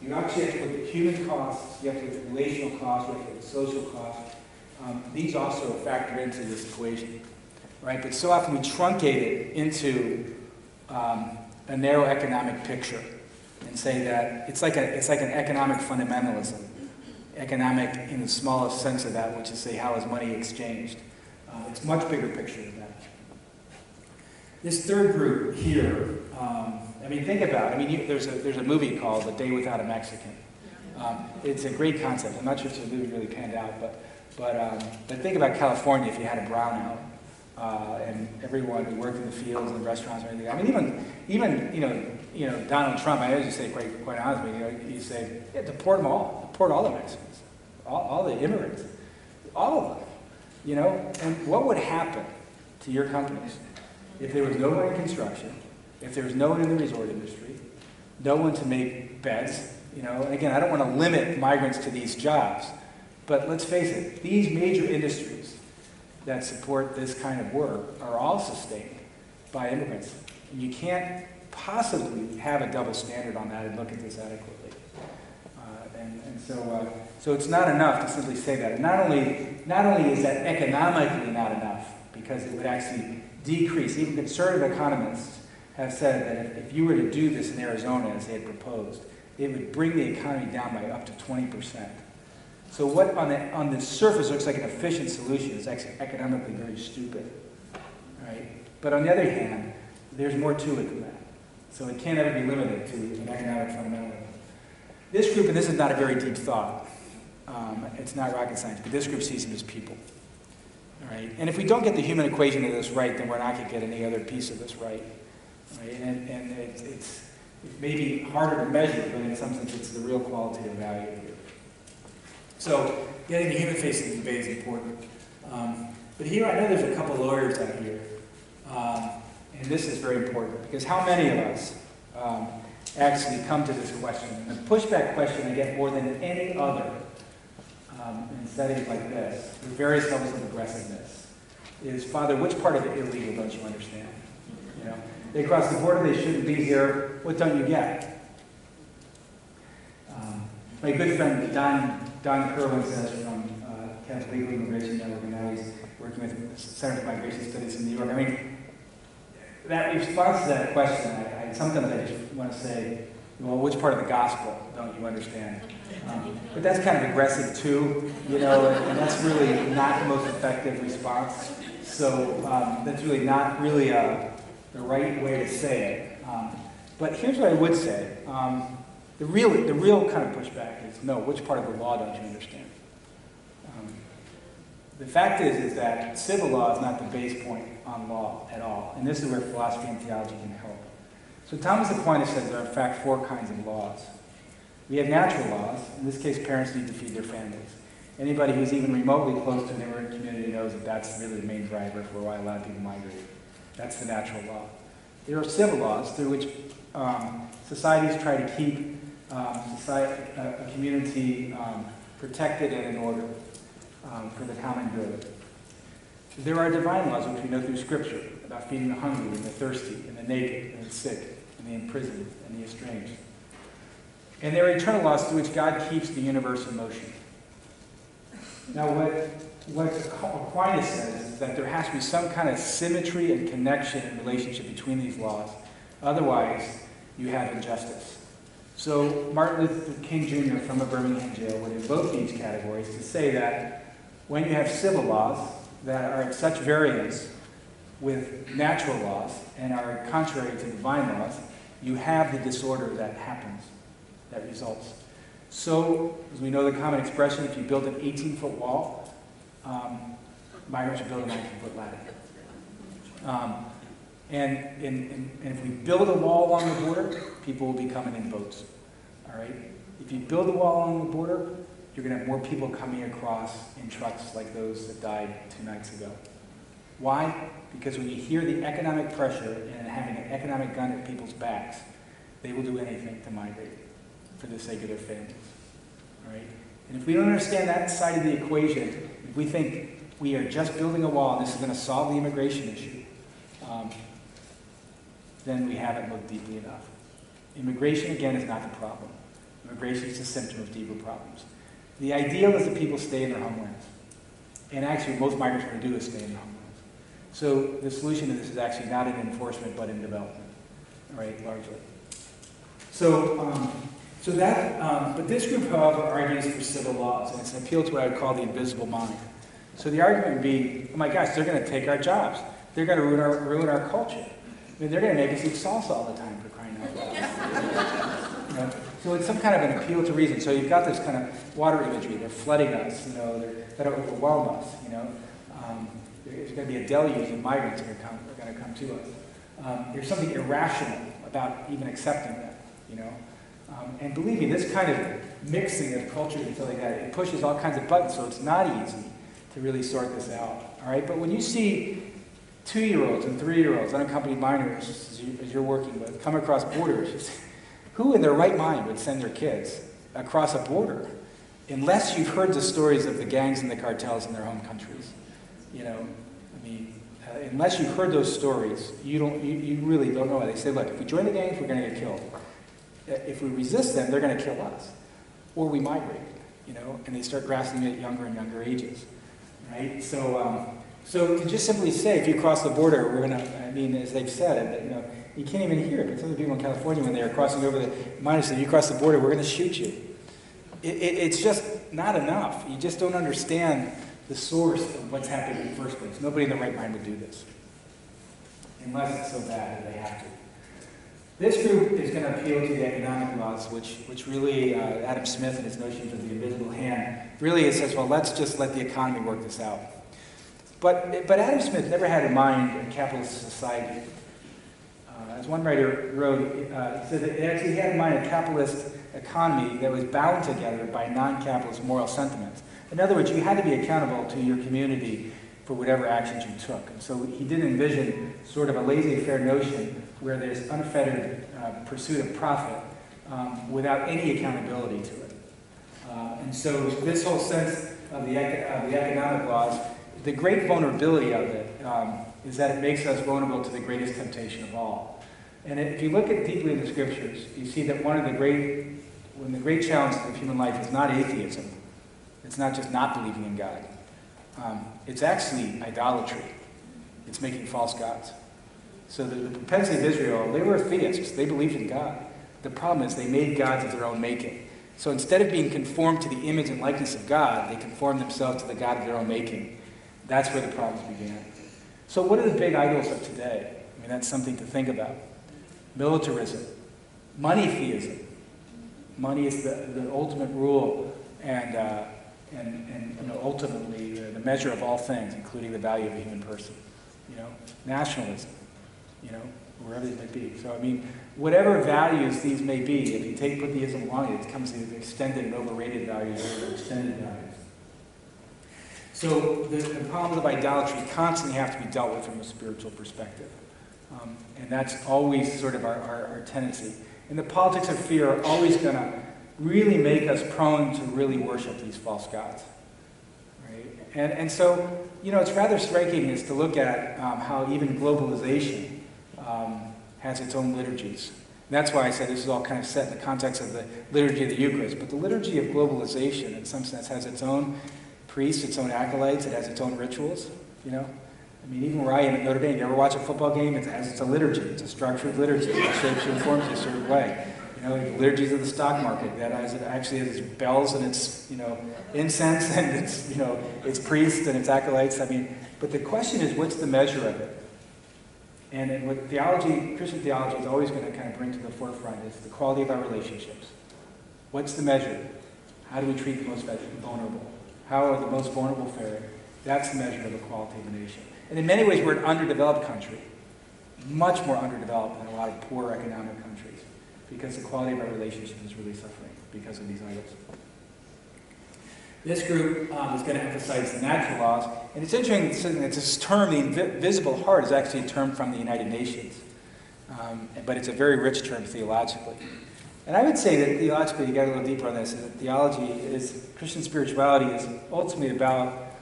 You actually have to look at human costs, you have to look at relational costs, you have to look at social costs. These also factor into this equation, right? But so often we truncate it into a narrow economic picture and say that it's like an economic fundamentalism, economic in the smallest sense of that, which is say how is money exchanged. It's a much bigger picture than that. This third group here, I mean, think about it. I mean, there's a movie called The Day Without a Mexican. It's a great concept. I'm not sure if the movie really panned out, but think about California if you had a brownout and everyone who worked in the fields and restaurants and everything. I mean, even Donald Trump. I always just say quite honestly, you say deport them all, deport all the Mexicans, all the immigrants, all of them. And what would happen to your companies if there was no one in construction, if there was no one in the resort industry, no one to make beds, and again, I don't want to limit migrants to these jobs, but let's face it, these major industries that support this kind of work are all sustained by immigrants. And you can't possibly have a double standard on that and look at this adequately. So it's not enough to simply say that. And not only is that economically not enough, because it would actually decrease. Even conservative economists have said that if you were to do this in Arizona as they had proposed, it would bring the economy down by up to 20%. So what on the surface looks like an efficient solution is actually economically very stupid, right? But on the other hand, there's more to it than that. So it can't ever be limited to an economic fundamental. This group, and this is not a very deep thought, it's not rocket science, but this group sees them as people. All right? And if we don't get the human equation of this right, then we're not going to get any other piece of this right. Right? And it's maybe harder to measure, but in some sense it's the real qualitative value here. So getting the human face of the debate is important. But here I know there's a couple lawyers out here. And this is very important, because how many of us actually come to this question? And the pushback question I get more than any other in settings like this, with various levels of aggressiveness, is, Father, which part of it illegal don't you understand? They cross the border, they shouldn't be here, what don't you get? My good friend Don Kerwin says from Catholic Legal Immigration Network, and now he's working with the Center for Migration Studies in New York. I mean, that response to that question, sometimes I just want to say, well, which part of the gospel don't you understand? But that's kind of aggressive too, and that's really not the most effective response. So that's really not really the right way to say it. But here's what I would say. The real kind of pushback is, no, which part of the law don't you understand? The fact is that civil law is not the base point on law at all. And this is where philosophy and theology can help. So Thomas Aquinas says there are in fact 4 kinds of laws. We have natural laws. In this case, parents need to feed their families. Anybody who's even remotely close to an immigrant community knows that that's really the main driver for why a lot of people migrate. That's the natural law. There are civil laws through which societies try to keep a community protected and in order for the common good. There are divine laws which we know through Scripture about feeding the hungry and the thirsty and the naked and the sick and the imprisoned and the estranged. And there are eternal laws through which God keeps the universe in motion. Now what Aquinas says is that there has to be some kind of symmetry and connection and relationship between these laws. Otherwise, you have injustice. So Martin Luther King Jr. from a Birmingham jail would invoke these categories to say that when you have civil laws that are at such variance with natural laws and are contrary to divine laws, you have the disorder that happens, that results. So, as we know the common expression, if you build an 18-foot wall, migrants will build a 19-foot ladder. And if we build a wall along the border, people will be coming in boats. All right? If you build a wall along the border, you're going to have more people coming across in trucks like those that died 2 nights ago. Why? Because when you hear the economic pressure and having an economic gun at people's backs, they will do anything to migrate for the sake of their families. All right? And if we don't understand that side of the equation, if we think we are just building a wall and this is going to solve the immigration issue, then we haven't looked deeply enough. Immigration, again, is not the problem. Immigration is a symptom of deeper problems. The ideal is that people stay in their homelands. And actually, what most migrants want to do is stay in their homelands. So the solution to this is actually not in enforcement, but in development, right, largely. But this group, however, argues for civil laws, and it's an appeal to what I would call the invisible mind. So the argument would be, oh my gosh, they're going to take our jobs. They're going to ruin our culture. I mean, they're going to make us eat salsa all the time, for crying out loud. You know? So it's some kind of an appeal to reason. So you've got this kind of water imagery. They're flooding us, you know, they're going to overwhelm us, you know. There's going to be a deluge of migrants that are going to come to us. There's something irrational about even accepting that, you know. And believe me, this kind of mixing of cultures and stuff like that, it pushes all kinds of buttons, so it's not easy to really sort this out, all right? But when you see 2-year-olds and 3-year-olds, unaccompanied minors, as you're working with, come across borders, who in their right mind would send their kids across a border unless you've heard the stories of the gangs and the cartels in their home countries? You know, I mean, unless you've heard those stories, you really don't know why. They say, look, if we join the gangs, we're going to get killed. If we resist them, they're going to kill us. Or we migrate, you know, and they start grasping at younger and younger ages, right? So to just simply say, if you cross the border, we're going to, I mean, as they've said, you know, you can't even hear it, but some of the people in California, when they are crossing over the minus, if you cross the border, we're going to shoot you. It's just not enough. You just don't understand the source of what's happening in the first place. Nobody in their right mind would do this, unless it's so bad that they have to. This group is going to appeal to the economic laws, which really, Adam Smith and his notions of the invisible hand, really it says, well, let's just let the economy work this out. But Adam Smith never had in mind a capitalist society. As one writer wrote, he said that he had in mind a capitalist economy that was bound together by non-capitalist moral sentiments. In other words, you had to be accountable to your community for whatever actions you took. And so he did envision sort of a laissez-faire notion where there's unfettered pursuit of profit without any accountability to it. And so this whole sense of the economic laws, the great vulnerability of it is that it makes us vulnerable to the greatest temptation of all. And if you look at deeply in the scriptures, you see that one of the great challenges of human life is not atheism. It's not just not believing in God. It's actually idolatry. It's making false gods. So the propensity of Israel, they were theists. They believed in God. The problem is they made gods of their own making. So instead of being conformed to the image and likeness of God, they conformed themselves to the God of their own making. That's where the problems began. So what are the big idols of today? I mean, that's something to think about. Militarism, money theism. Money is the ultimate rule and you know, ultimately the measure of all things, including the value of a human person. You know, nationalism. You know, wherever it might be. So I mean, whatever values these may be, if you put theism along it, it comes to extended and overrated values or extended values. So the problems of idolatry constantly have to be dealt with from a spiritual perspective. And that's always sort of our tendency. And the politics of fear are always going to really make us prone to really worship these false gods. Right? And so, you know, it's rather striking is to look at how even globalization has its own liturgies. And that's why I said this is all kind of set in the context of the liturgy of the Eucharist. But the liturgy of globalization, in some sense, has its own priests, its own acolytes, it has its own rituals, you know. I mean, even where I am at Notre Dame, you ever watch a football game? It has its liturgy. It's a structured liturgy. It shapes you and forms you a certain way. You know, the liturgies of the stock market, that actually has its bells and its, you know, incense and its, you know, its priests and its acolytes. I mean, but the question is, what's the measure of it? And what theology, Christian theology is always going to kind of bring to the forefront is the quality of our relationships. What's the measure? How do we treat the most vulnerable? How are the most vulnerable faring? That's the measure of the quality of a nation. And in many ways, we're an underdeveloped country, much more underdeveloped than a lot of poor economic countries, because the quality of our relationship is really suffering because of these idols. This group is going to emphasize the natural laws, and it's interesting that this term, the invisible heart, is actually a term from the United Nations, but it's a very rich term theologically. And I would say that theologically, to get a little deeper on this, is that theology is, Christian spirituality is ultimately about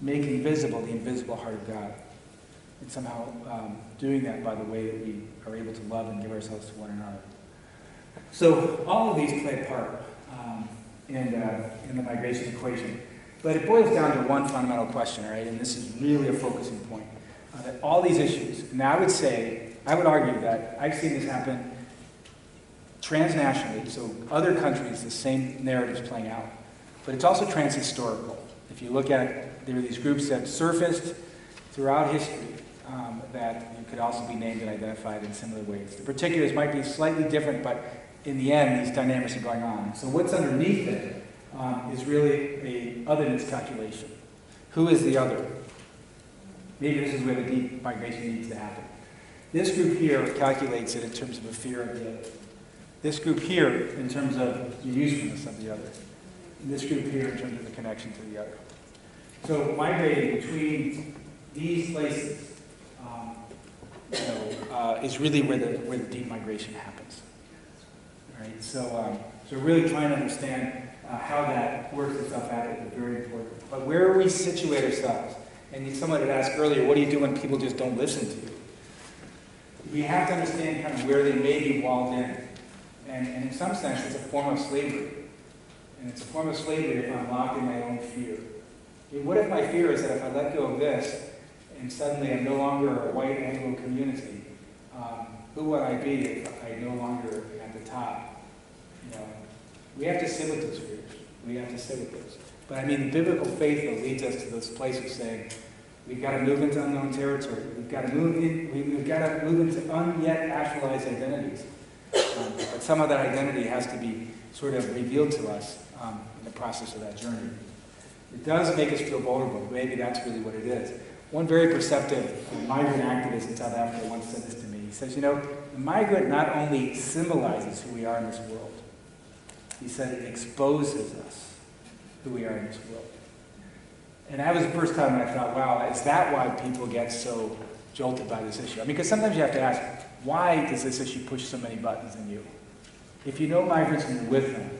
making visible the invisible heart of God, and somehow doing that by the way that we are able to love and give ourselves to one another. So all of these play a part in the migration equation. But it boils down to one fundamental question, right? And this is really a focusing point. That all these issues, and I would argue that I've seen this happen transnationally, so other countries, the same narratives playing out. But it's also transhistorical. If you look at, there are these groups that surfaced throughout history that you could also be named and identified in similar ways. The particulars might be slightly different, but in the end, these dynamics are going on. So what's underneath it is really a otherness calculation. Who is the other? Maybe this is where the deep migration needs to happen. This group here calculates it in terms of a fear of the other. This group here in terms of the usefulness of the other. And this group here in terms of the connection to the other. So migrating between these places is really where the deep migration happens. All right? So really trying to understand how that works itself out is very important. But where we situate ourselves, and someone had asked earlier, what do you do when people just don't listen to you? We have to understand kind of where they may be walled in. And in some sense, it's a form of slavery. And it's a form of slavery if I'm locked in my own fear. What if my fear is that if I let go of this, and suddenly I'm no longer a white Anglo community, who would I be if I no longer am at the top? We have to sit with those fears. We have to sit with those. But I mean, the biblical faith that leads us to this place of saying, we've got to move into unknown territory. We've got to move into unyet actualized identities. But some of that identity has to be sort of revealed to us in the process of that journey. It does make us feel vulnerable. Maybe that's really what it is. One very perceptive migrant activist in South Africa once said this to me. He says, the migrant not only symbolizes who we are in this world, he said it exposes us who we are in this world. And that was the first time I thought, wow, is that why people get so jolted by this issue? I mean, because sometimes you have to ask, why does this issue push so many buttons in you? If you know migrants and you're with them,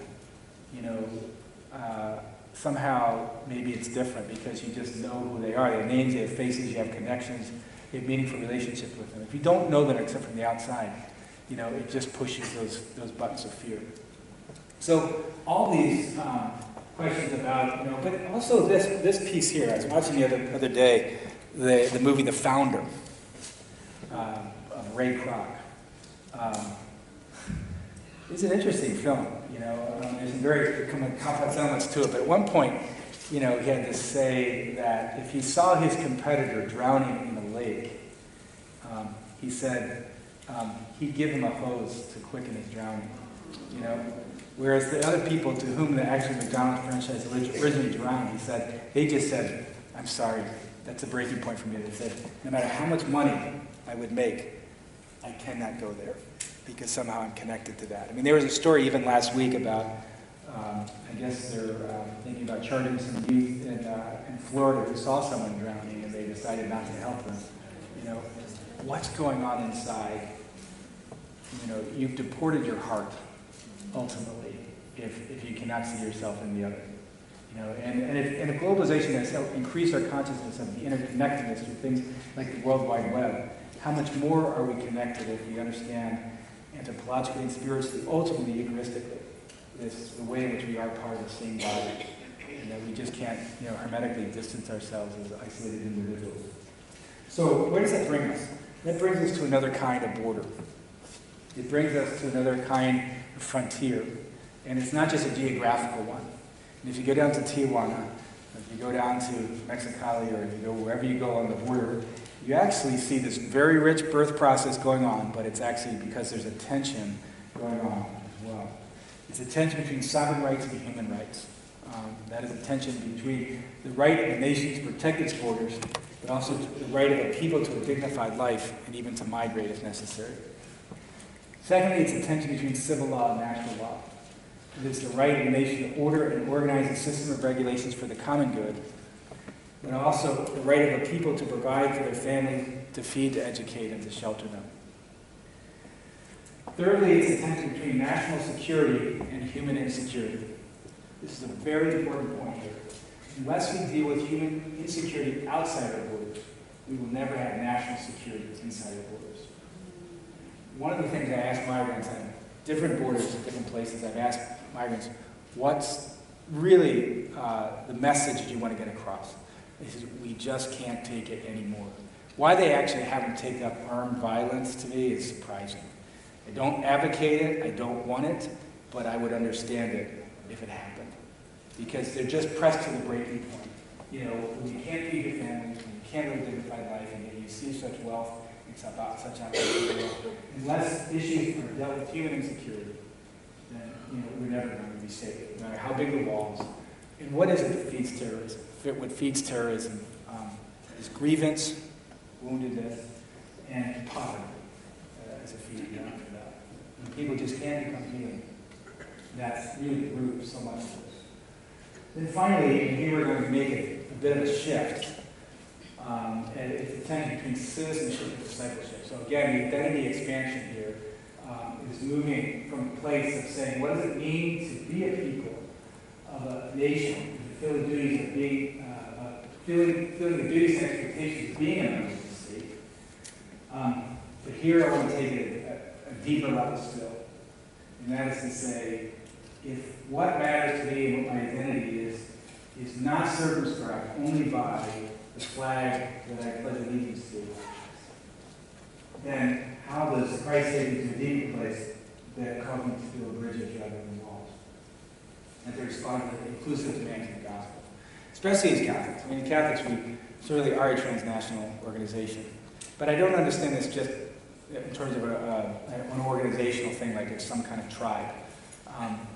somehow maybe it's different because you just know who they are. They have names, they have faces, you have connections, you have meaningful relationships with them. If you don't know them except from the outside, it just pushes those buttons of fear. So all these questions about, but also this piece here. I was watching the other day the movie The Founder of Ray Kroc. It's an interesting film. There's some very complex elements to it. But at one point, he had to say that if he saw his competitor drowning in a lake, he said he'd give him a hose to quicken his drowning. Whereas the other people to whom the actual McDonald's franchise originally drowned, he said, they just said, I'm sorry, that's a breaking point for me. They said, no matter how much money I would make, I cannot go there because somehow I'm connected to that. I mean, there was a story even last week about, I guess they're thinking about charging some youth in Florida who saw someone drowning and they decided not to help them. What's going on inside? You've deported your heart, ultimately, if you cannot see yourself in the other. And if globalization has helped increase our consciousness of the interconnectedness through things like the World Wide Web, how much more are we connected if we understand anthropologically and spiritually, ultimately Eucharistically, the way in which we are part of the same body, and that we just can't, hermetically distance ourselves as isolated individuals. So where does that bring us? That brings us to another kind of border. It brings us to another kind of frontier, and it's not just a geographical one. And if you go down to Tijuana, if you go down to Mexicali, or if you go wherever you go on the border, you actually see this very rich birth process going on, but it's actually because there's a tension going on as well. It's a tension between sovereign rights and human rights. That is a tension between the right of a nation to protect its borders, but also the right of a people to a dignified life and even to migrate if necessary. Secondly, it's a tension between civil law and natural law. It is the right of a nation to order and organize a system of regulations for the common good, but also the right of a people to provide for their family, to feed, to educate, and to shelter them. Thirdly, it's a tension between national security and human insecurity. This is a very important point here. Unless we deal with human insecurity outside our borders, we will never have national security inside our borders. One of the things I ask migrants, different borders, different places. I've asked migrants, what's really the message that you want to get across? They said, we just can't take it anymore. Why they actually haven't taken up armed violence to me is surprising. I don't advocate it, I don't want it, but I would understand it if it happened. Because they're just pressed to the breaking point. You know, when you can't feed your families, when you can't live a dignified life, and yet you see such wealth, it's about such outrageous. Unless issues are dealt with human insecurity, then we're never going to be safe, no matter how big the walls. And what is it that feeds terrorism? What feeds terrorism is grievance, woundedness, and poverty as a feeding ground for that. And people just can't become healing. That's really the root of so much of this. Then finally, and here we're going to make it a bit of a shift, and it's a tension between citizenship and discipleship. So again, the identity expansion here is moving from a place of saying, what does it mean to be a people of a nation, to feel the duties of being, feeling the duties and expectations of being a member of the state. But here I want to take it a deeper level still, and that is to say, if what matters to me and what my identity is not circumscribed only by the flag that I pledge allegiance to, then how does Christ take me to a deeper place that calls me to build bridges rather than walls? And to respond to the inclusive demands of the gospel, especially as Catholics. I mean, Catholics, we certainly are a transnational organization, but I don't understand this just in terms of an organizational thing, like it's some kind of tribe.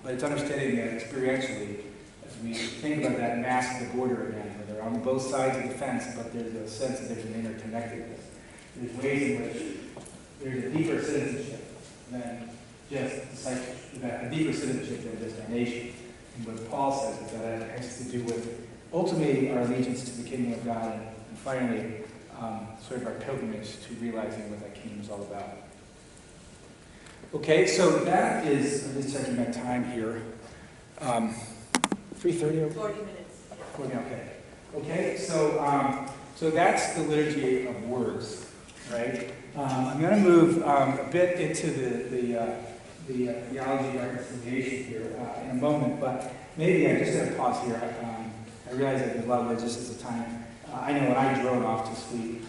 But it's understanding that experientially, as we think about that mask of the border again, where they're on both sides of the fence, but there's a sense that there's an interconnectedness. There's ways in which there's a deeper citizenship than just discipleship, a deeper citizenship than just our nation. And what Paul says is that it has to do with ultimately our allegiance to the kingdom of God, and finally, sort of our pilgrimage to realizing what that kingdom is all about. Okay, so that is, I'm just checking my time here. 3:30? 40 minutes. 40, okay. Okay, so that's the liturgy of words, right? I'm going to move a bit into the theology of reconciliation here in a moment, but maybe I'm just going to pause here. I realize that there's a lot of logistics of time. I know when I drone off to sleep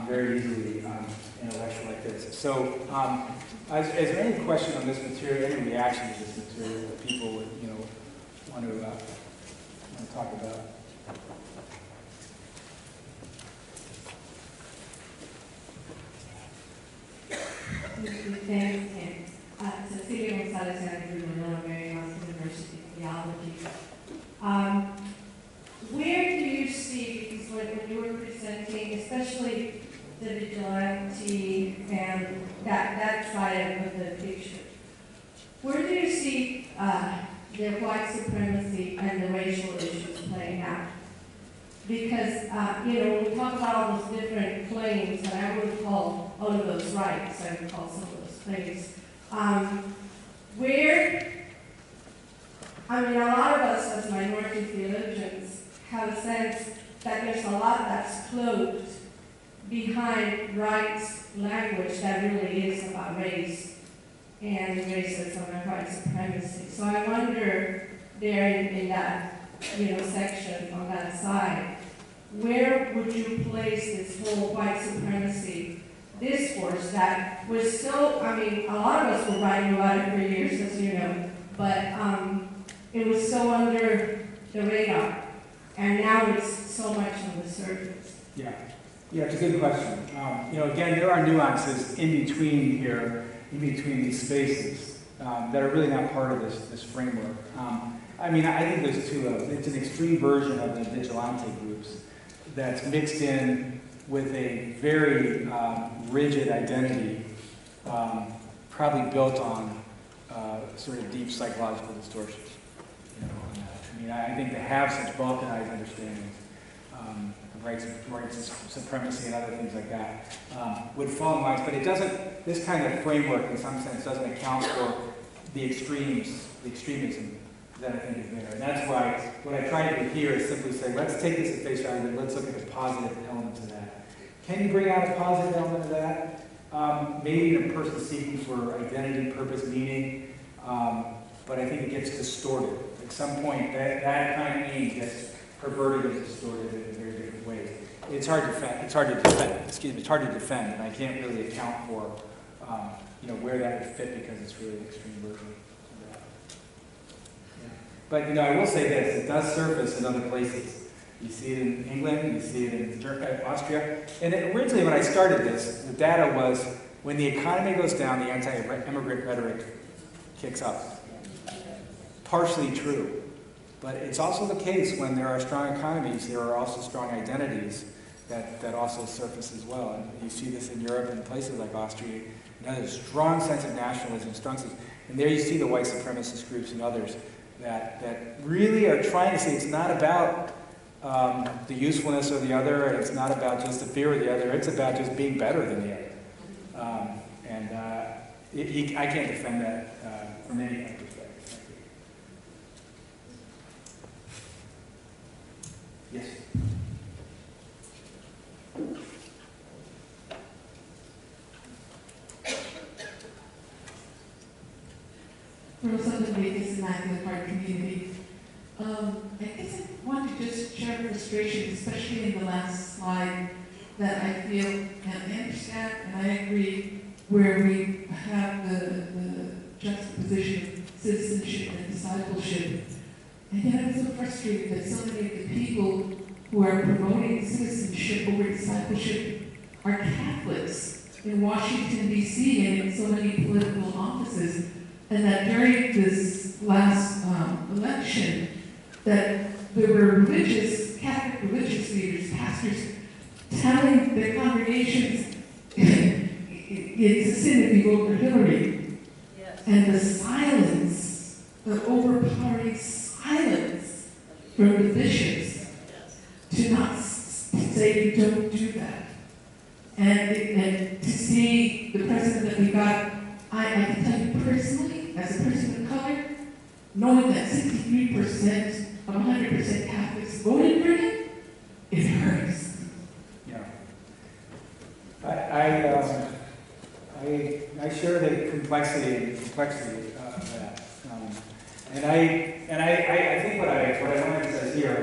very easily in a lecture like this. So, is there any question on this material, any reaction to this material that people would, want to talk about? Thanks, Ken. Cecilia Gonzalez, and I grew Manila Mary University of Theology. Where do you see, because when you were presenting, especially the vigilante and that triad of the picture, where do you see the white supremacy and the racial issues playing out? Because, when we talk about all those different claims, and I would call all of those rights, I would call some of those claims, a lot of us as minority theologians have a sense that there's a lot that's cloaked behind rights language that really is about race and racism and white supremacy. So I wonder there in that section on that side, where would you place this whole white supremacy discourse that was so, a lot of us were writing about it for years, as you know, but it was so under the radar, and now it's so much on the surface. Yeah, it's a good question. Again, there are nuances in between here, in between these spaces, that are really not part of this framework. I think there's two of them. It's an extreme version of the vigilante groups that's mixed in with a very rigid identity, probably built on sort of deep psychological distortions. I think to have such balkanized understandings of rights supremacy and other things like that would fall in line, but it doesn't. This kind of framework, in some sense, doesn't account for the extremism that I think is there. And that's why what I try to do here is simply say, let's take this at face value and let's look at the positive elements of that. Can you bring out a positive element of that? Maybe in a person seeking for identity, purpose, meaning, But I think it gets distorted. At some point, that kind of meaning gets perverted and distorted in a very different way. It's hard to defend. It's hard to defend, and I can't really account for where that would fit because it's really an extreme version of that. Yeah. But I will say this: it does surface in other places. You see it in England, you see it in Austria. And originally, when I started this, the data was when the economy goes down, the anti-immigrant rhetoric kicks up. Partially true. But it's also the case when there are strong economies, there are also strong identities that also surface as well. And you see this in Europe and places like Austria. There's a strong sense of nationalism, and there you see the white supremacist groups and others that really are trying to say it's not about the usefulness of the other, and it's not about just the fear of the other, it's about just being better than the other. I can't defend that from any kind of perspective. Yes? From Southern Vegas and Immaculate Heart community. I guess I want to just share frustration, especially in the last slide, that I feel, and I understand, and I agree, where we have the juxtaposition of citizenship and discipleship. And yet I'm so frustrated that so many of the people who are promoting citizenship over discipleship are Catholics in Washington, D.C., and in so many political offices, and that during this last election, that there were Catholic religious leaders, pastors, telling their congregations, it's a sin if you vote for Hillary. Yes. And the silence, the overpowering silence from the bishops to not say, don't do that. And to see the president that we got, I can tell you personally, as a person of color, knowing that 63% of 100% Catholics voted for him, it hurts. Yeah. I share the complexity of that. And I think what I want to emphasize here,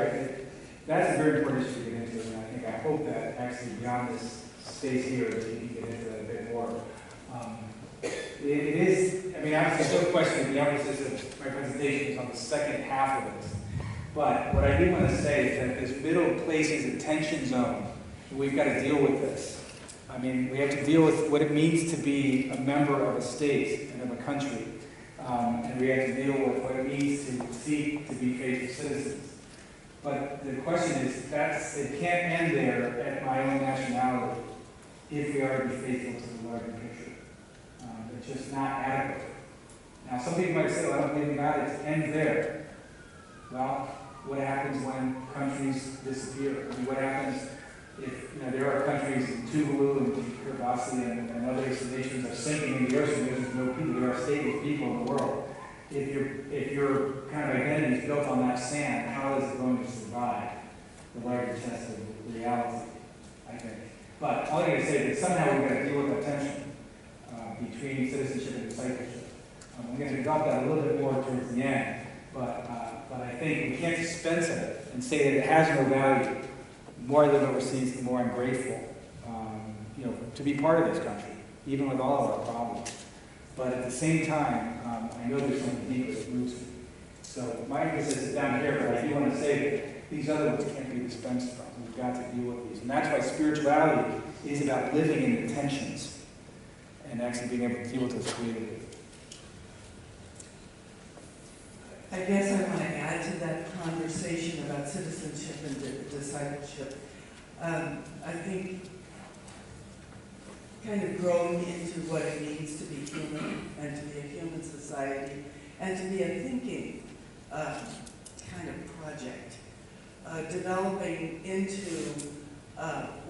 that's a very important issue to get into, and I hope that actually beyond this space here that you can get into that a bit more. It is, obviously, no question the emphasis of my presentation is on the second half of this. But what I do want to say is that this middle place is a tension zone. We've got to deal with this. We have to deal with what it means to be a member of a state and of a country. And we have to deal with what it means to seek to be faithful citizens. But the question is, it can't end there at my own nationality if we are to be faithful to the larger picture. It's just not adequate. Now, some people might say, well, I don't believe in God, it ends there. Well, what happens when countries disappear? What happens if there are countries in Tuvalu and Kiribati and other nations are sinking in the ocean, there's no people, there are stable people in the world. If your kind of identity is built on that sand, how is it going to survive the larger test of reality, I think. But all I can say is that somehow we've got to deal with that tension between citizenship and discipleship. I'm going to develop that a little bit more towards the end, but I think we can't dispense of it and say that it has no value. The more I live overseas, the more I'm grateful, to be part of this country, even with all of our problems. But at the same time, I know there's something deeper that roots me. So my emphasis is down here, but I do want to say that these other ones can't be dispensed from. We've got to deal with these. And that's why spirituality is about living in the tensions and actually being able to deal with those creatively. I guess I want to add to that conversation about citizenship and discipleship. I think kind of growing into what it means to be human and to be a human society and to be a thinking kind of project, developing into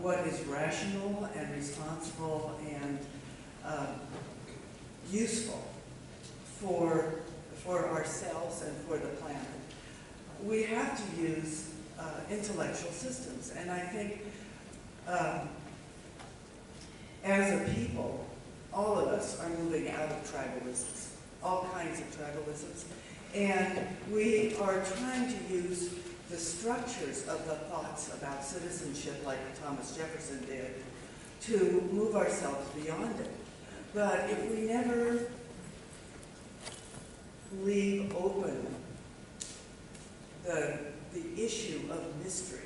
what is rational and responsible and useful for ourselves and for the planet. We have to use intellectual systems, and I think as a people, all of us are moving out of tribalisms. all kinds of tribalisms. And we are trying to use the structures of the thoughts about citizenship, like Thomas Jefferson did, to move ourselves beyond it. But if we never leave open the issue of mystery,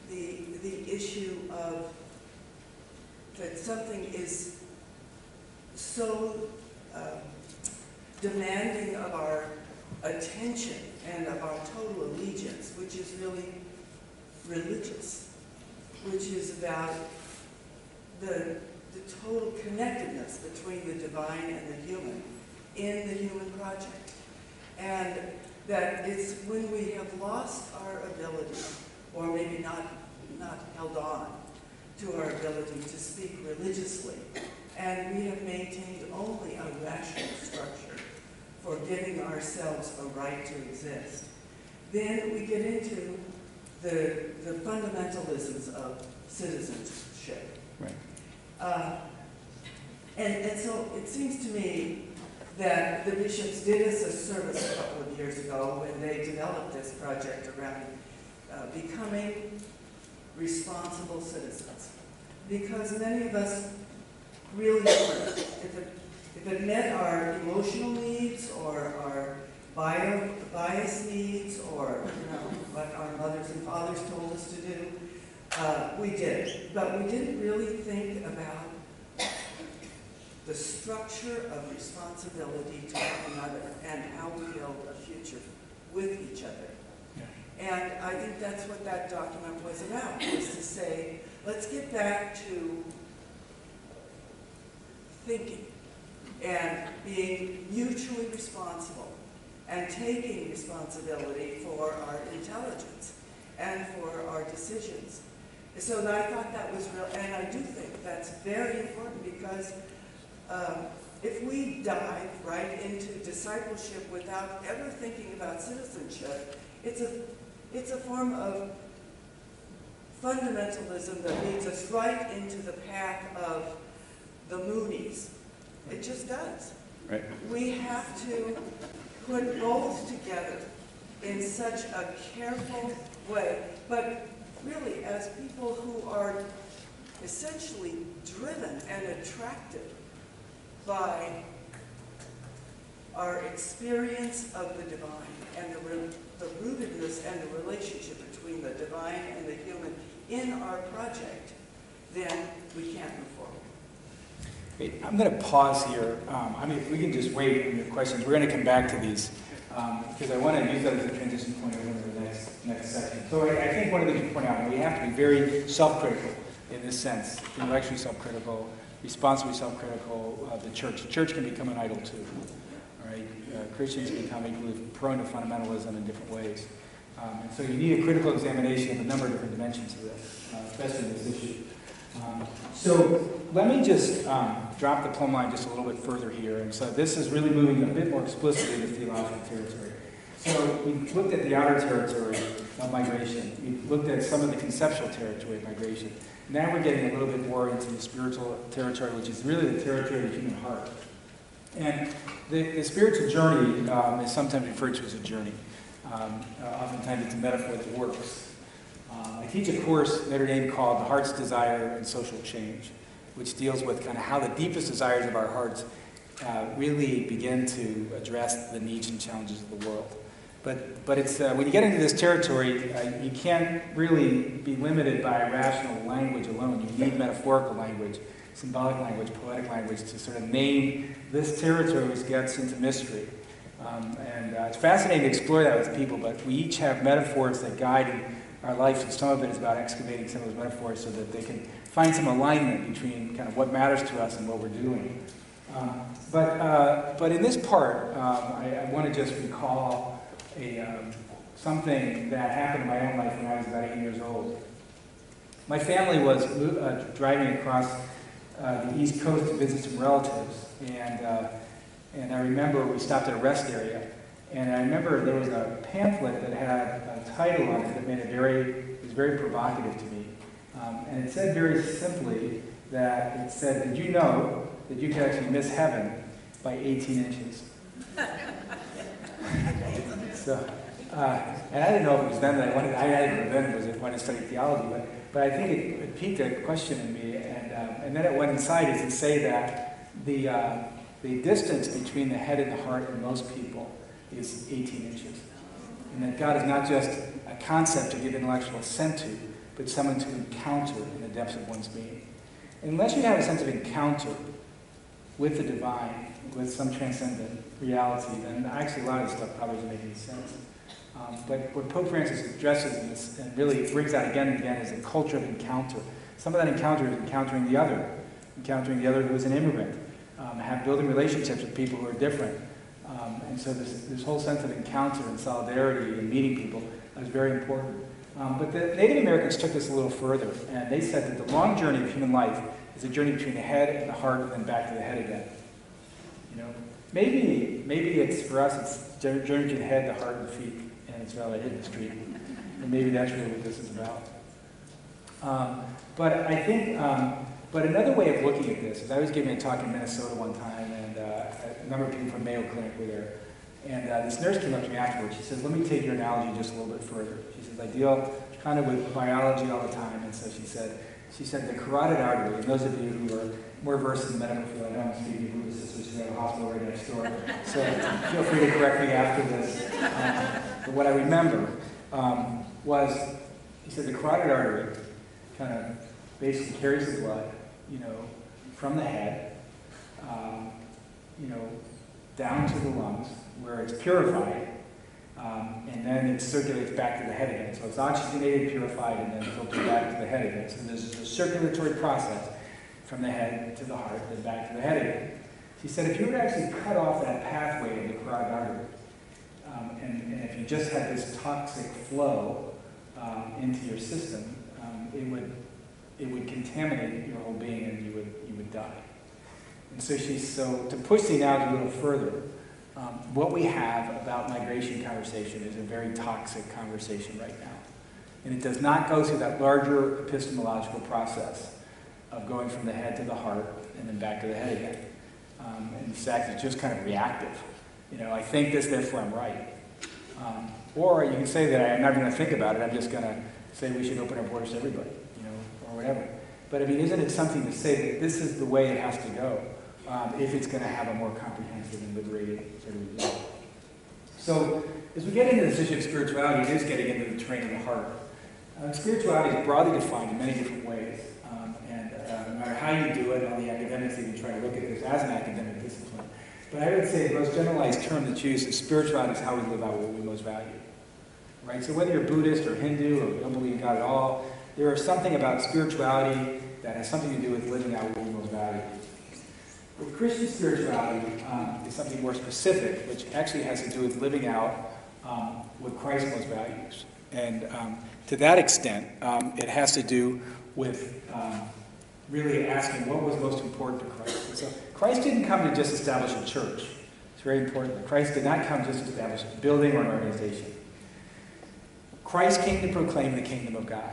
the issue of that something is so demanding of our attention and of our total allegiance, which is really religious, which is about the total connectedness between the divine and the human in the human project. And that it's when we have lost our ability, or maybe not held on to our ability to speak religiously, and we have maintained only a rational structure for giving ourselves a right to exist, then we get into the fundamentalisms of citizenship. Right. And so it seems to me that the bishops did us a service a couple of years ago when they developed this project around becoming responsible citizens. Because many of us really weren't. If it met our emotional needs or our bias needs or what our mothers and fathers told us to do, we did. But we didn't really think about the structure of responsibility to one another and how we build a future with each other. Yeah. And I think that's what that document was about, was to say, let's get back to thinking and being mutually responsible and taking responsibility for our intelligence and for our decisions. So I thought that was real, and I do think that's very important because if we dive right into discipleship without ever thinking about citizenship, it's a form of fundamentalism that leads us right into the path of the Moonies. It just does. Right. We have to put both together in such a careful way, but really as people who are essentially driven and attracted by our experience of the divine and the rootedness and the relationship between the divine and the human in our project, then we can't move forward. Great. I'm going to pause here. If we can just wait on your questions. We're going to come back to these because I want to use that as a transition point over to the next section. So I think one of the things you point out, we have to be very self-critical in this sense, intellectually self-critical, responsibly self-critical of the church. The church can become an idol too. All right? Christians become equally prone to fundamentalism in different ways. And so you need a critical examination of a number of different dimensions of this, especially in this issue. So let me just drop the plumb line just a little bit further here. And so this is really moving a bit more explicitly to theological territory. So we looked at the outer territory of migration. We looked at some of the conceptual territory of migration. Now we're getting a little bit more into the spiritual territory, which is really the territory of the human heart. And the spiritual journey is sometimes referred to as a journey. Oftentimes it's a metaphor that works. I teach a course at Notre Dame called The Heart's Desire and Social Change, which deals with kind of how the deepest desires of our hearts really begin to address the needs and challenges of the world. But it's when you get into this territory, you can't really be limited by rational language alone. You need metaphorical language, symbolic language, poetic language to sort of name this territory, which gets into mystery. It's fascinating to explore that with people, but we each have metaphors that guide our life, and some of it is about excavating some of those metaphors so that they can find some alignment between kind of what matters to us and what we're doing. But in this part, I want to just recall something that happened in my own life when I was about 8 years old. My family was driving across the East Coast to visit some relatives, and I remember we stopped at a rest area, and I remember there was a pamphlet that had a title on it that made it was very provocative to me. And it said very simply that it said, "Did you know that you could actually miss heaven by 18 inches?" So, and I didn't know if it was then that I wanted to study theology, but I think it piqued a question in me, and then it went inside is to say that the distance between the head and the heart in most people is 18 inches. And that God is not just a concept to give intellectual assent to, but someone to encounter in the depths of one's being. And unless you have a sense of encounter with the divine, with some transcendent reality, then actually a lot of this stuff probably doesn't make any sense. But what Pope Francis addresses in this, and really brings out again and again, is a culture of encounter. Some of that encounter is encountering the other who is an immigrant, building relationships with people who are different. And so this whole sense of encounter and solidarity and meeting people is very important. But the Native Americans took this a little further, and they said that the long journey of human life is a journey between the head and the heart and then back to the head again. You know, maybe it's for us, it's journey between the head, the heart, and the feet, and it's rather hidden street. And maybe that's really what this is about. But I think, but another way of looking at this is I was giving a talk in Minnesota one time, and a number of people from Mayo Clinic were there. And this nurse came up to me afterwards. She says, let me take your analogy just a little bit further. She says, I deal kind of with biology all the time. And so she said the carotid artery, and those of you who are more versed in the medical field, I know I'm speaking to the sisters who have a hospital right next door, so feel free to correct me after this. But what I remember was, he said the carotid artery kind of basically carries the blood, from the head, down to the lungs, where it's purified, and then it circulates back to the head again. So it's oxygenated, purified, and then filtered back to the head again. So there's a circulatory process from the head to the heart, then back to the head again. She said if you were to actually cut off that pathway of the carotid artery, and if you just had this toxic flow into your system, it would contaminate your whole being, and you would die. And so to push the analogy a little further, what we have about migration conversation is a very toxic conversation right now. And it does not go through that larger epistemological process of going from the head to the heart and then back to the head again. In fact, it's just kind of reactive. I think this, therefore I'm right. Or you can say that I'm not going to think about it, I'm just going to say we should open our borders to everybody, or whatever. But isn't it something to say that this is the way it has to go? If it's going to have a more comprehensive and liberating sort of result. So, as we get into this issue of spirituality, it is getting into the terrain of the heart. Spirituality is broadly defined in many different ways, and no matter how you do it, all the academics even try to look at this as an academic discipline. But I would say the most generalized term that's used is spirituality is how we live out what we most value. Right? So whether you're Buddhist or Hindu or don't believe in God at all, there is something about spirituality that has something to do with living out what we most value. Well, Christian spirituality is something more specific, which actually has to do with living out what Christ most values. And to that extent, it has to do with really asking what was most important to Christ. And so Christ didn't come to just establish a church. It's very important. Christ did not come just to establish a building or an organization. Christ came to proclaim the kingdom of God.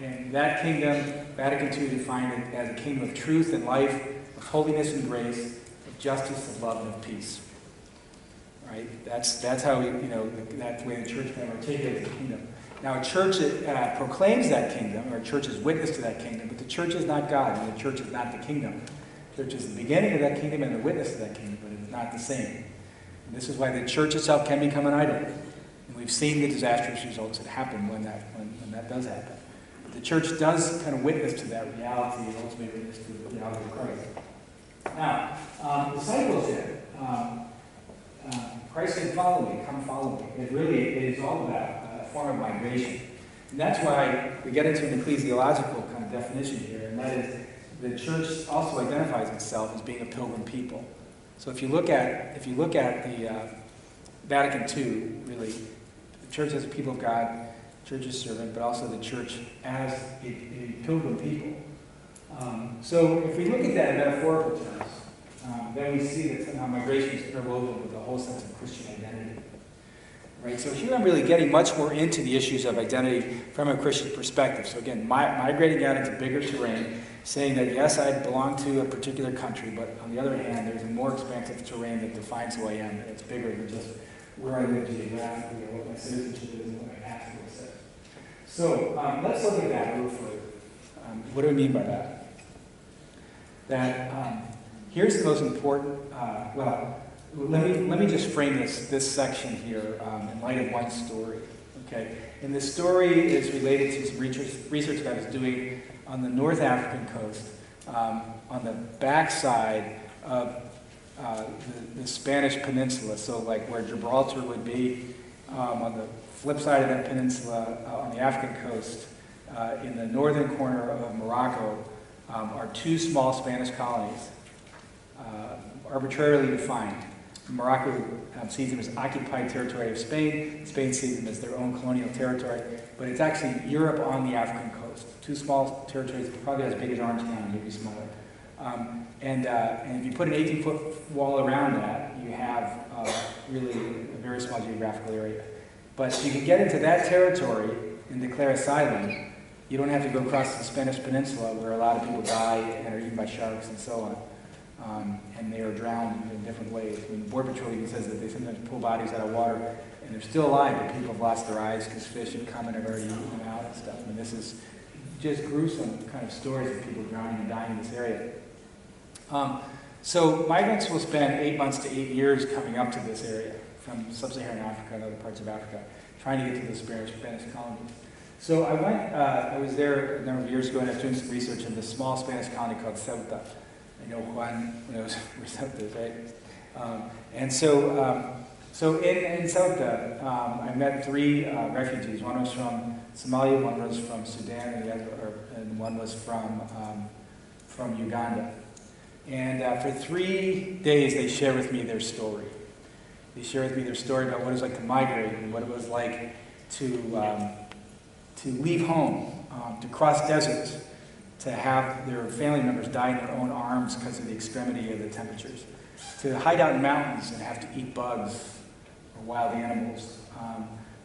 And that kingdom, Vatican II defined it as a kingdom of truth and life, of holiness and grace, of justice, of love, and of peace. Right? That's how that's the way the church kind of articulates the kingdom. Now, a church proclaims that kingdom, or a church is witness to that kingdom, but the church is not God, and the church is not the kingdom. The church is the beginning of that kingdom and the witness to that kingdom, but it is not the same. And this is why the church itself can become an idol. And we've seen the disastrous results that happen when that does happen. The church does kind of witness to that reality and ultimately witness to the reality of Christ. Now, discipleship. Christ said, follow me, come follow me. It is all about a form of migration. And that's why we get into an ecclesiological kind of definition here, and that is the church also identifies itself as being a pilgrim people. So if you look at the Vatican II, really, the church as a people of God, church as servant, but also the church as a pilgrim people. So if we look at that in metaphorical terms, then we see that somehow migration is interwoven with the whole sense of Christian identity. Right? So here I'm really getting much more into the issues of identity from a Christian perspective. So again, migrating out into bigger terrain, saying that yes, I belong to a particular country, but on the other hand, there's a more expansive terrain that defines who I am, and it's bigger than just where I live geographically or what my citizenship is and what my passport says. So let's look at that a little further. What do I mean by that? That here's the most important, let me just frame this section here in light of one story. Okay, and this story is related to some research that I was doing on the North African coast, on the backside of the Spanish peninsula, so like where Gibraltar would be, on the flip side of that peninsula, on the African coast, in the northern corner of Morocco, are two small Spanish colonies, arbitrarily defined. Morocco sees them as occupied territory of Spain. Spain sees them as their own colonial territory. But it's actually Europe on the African coast. Two small territories, probably as big as Orange County, maybe smaller. And if you put an 18-foot wall around that, you have really a very small geographical area. But if you can get into that territory and declare asylum, you don't have to go across the Spanish peninsula where a lot of people die and are eaten by sharks and so on. And they are drowned in different ways. I mean, the Border Patrol even says that they sometimes pull bodies out of water and they're still alive, but people have lost their eyes because fish have come and have already eaten them out and stuff. I mean, this is just gruesome kind of stories of people drowning and dying in this area. So migrants will spend 8 months to 8 years coming up to this area from sub-Saharan Africa and other parts of Africa, trying to get to the Spanish colonies. So I was there a number of years ago and I was doing some research in this small Spanish colony called Ceuta. I know Juan knows where Ceuta is, right? And so in Ceuta, I met 3 refugees. One was from Somalia, one was from Sudan, and one was from Uganda. And for 3 days, they shared with me their story. They shared with me their story about what it was like to migrate and what it was like to leave home, to cross deserts, to have their family members die in their own arms because of the extremity of the temperatures, to hide out in mountains and have to eat bugs or wild animals,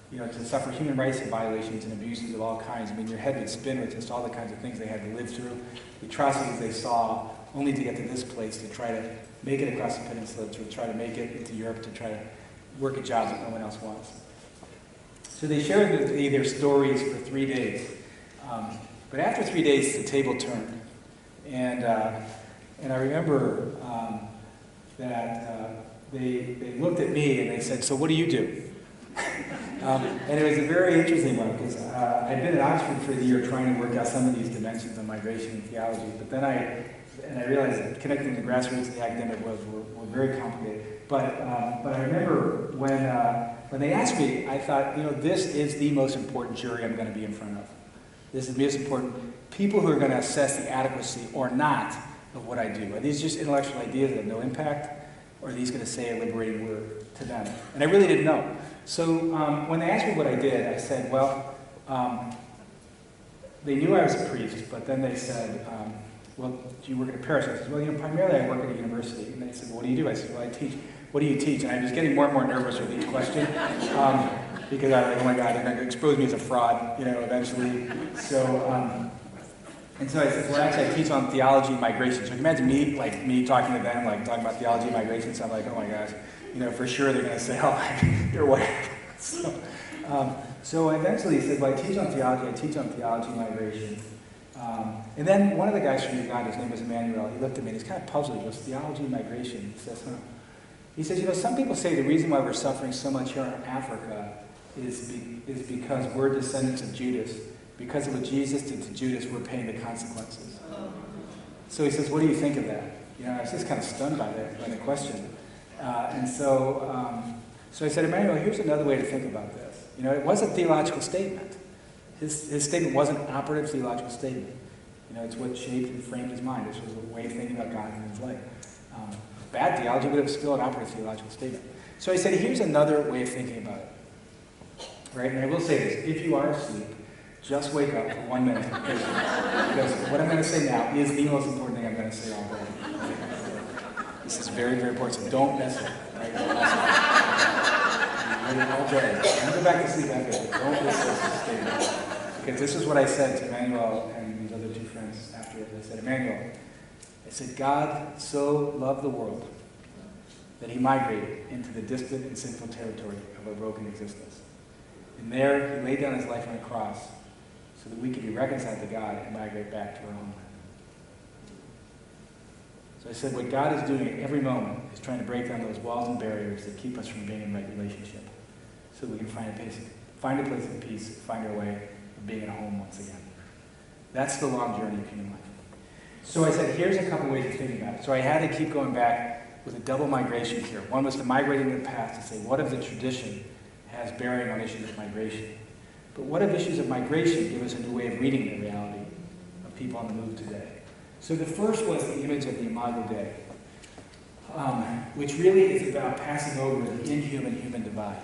to suffer human rights violations and abuses of all kinds. I mean, your head would spin with just all the kinds of things they had to live through, the atrocities they saw, only to get to this place to try to make it across the peninsula, to try to make it into Europe, to try to work at jobs that no one else wants. So they shared with me their stories for 3 days. But after 3 days, the table turned. And I remember that they looked at me and they said, "So what do you do?" And it was a very interesting one because I'd been at Oxford for the year trying to work out some of these dimensions of migration and theology. But then I realized that connecting the grassroots and the academic world were very complicated. But I remember when they asked me, I thought, this is the most important jury I'm going to be in front of. This is the most important people who are going to assess the adequacy or not of what I do. Are these just intellectual ideas that have no impact, or are these going to say a liberating word to them? And I really didn't know. So when they asked me what I did, I said, well, they knew I was a priest, but then they said, well, do you work at a parish? I said, well, primarily I work at a university. And they said, well, what do you do? I said, well, I teach. What do you teach? And I was getting more and more nervous with each question. Because I was like, oh my God, they're going to expose me as a fraud, eventually. So, and so I said, well, actually, I teach on theology and migration. So you can imagine me talking to them, talking about theology and migration. So I'm like, oh my gosh, for sure they're going to say, oh, you're white. So I eventually said, well, I teach on theology and migration. And then one of the guys from Uganda, his name was Emmanuel, he looked at me and he's kind of puzzled. He goes, theology and migration. He says, huh. He says, some people say the reason why we're suffering so much here in Africa is because we're descendants of Judas. Because of what Jesus did to Judas, we're paying the consequences. So he says, what do you think of that? I was just kind of stunned by the question. And so I said, Emmanuel, here's another way to think about this. It was a theological statement. His statement was an operative theological statement. It's what shaped and framed his mind. This was a way of thinking about God in his life. Bad theology, but it was still an operative theological statement. So I said, here's another way of thinking about it. Right? And I will say this, if you are asleep, just wake up for 1 minute. Because what I'm going to say now is the most important thing I'm going to say all day. This is very, very important, so don't mess with it. Right? all day. Don't go back to sleep after it. Don't miss this statement. Because this is what I said to Emmanuel and these other two friends after it. I said, Emmanuel, I said, God so loved the world that he migrated into the distant and sinful territory of our broken existence. And there, he laid down his life on a cross so that we could be reconciled to God and migrate back to our homeland. So I said, what God is doing at every moment is trying to break down those walls and barriers that keep us from being in right relationship so that we can find a place of peace, find our way of being at home once again. That's the long journey of human life. So I said, here's a couple ways of thinking about it. So I had to keep going back with a double migration here. One was to migrate into the past to say, what if the tradition has bearing on issues of migration? But what if issues of migration give us a new way of reading the reality of people on the move today? So the first was the image of the Imago Dei, which really is about passing over the inhuman-human divide.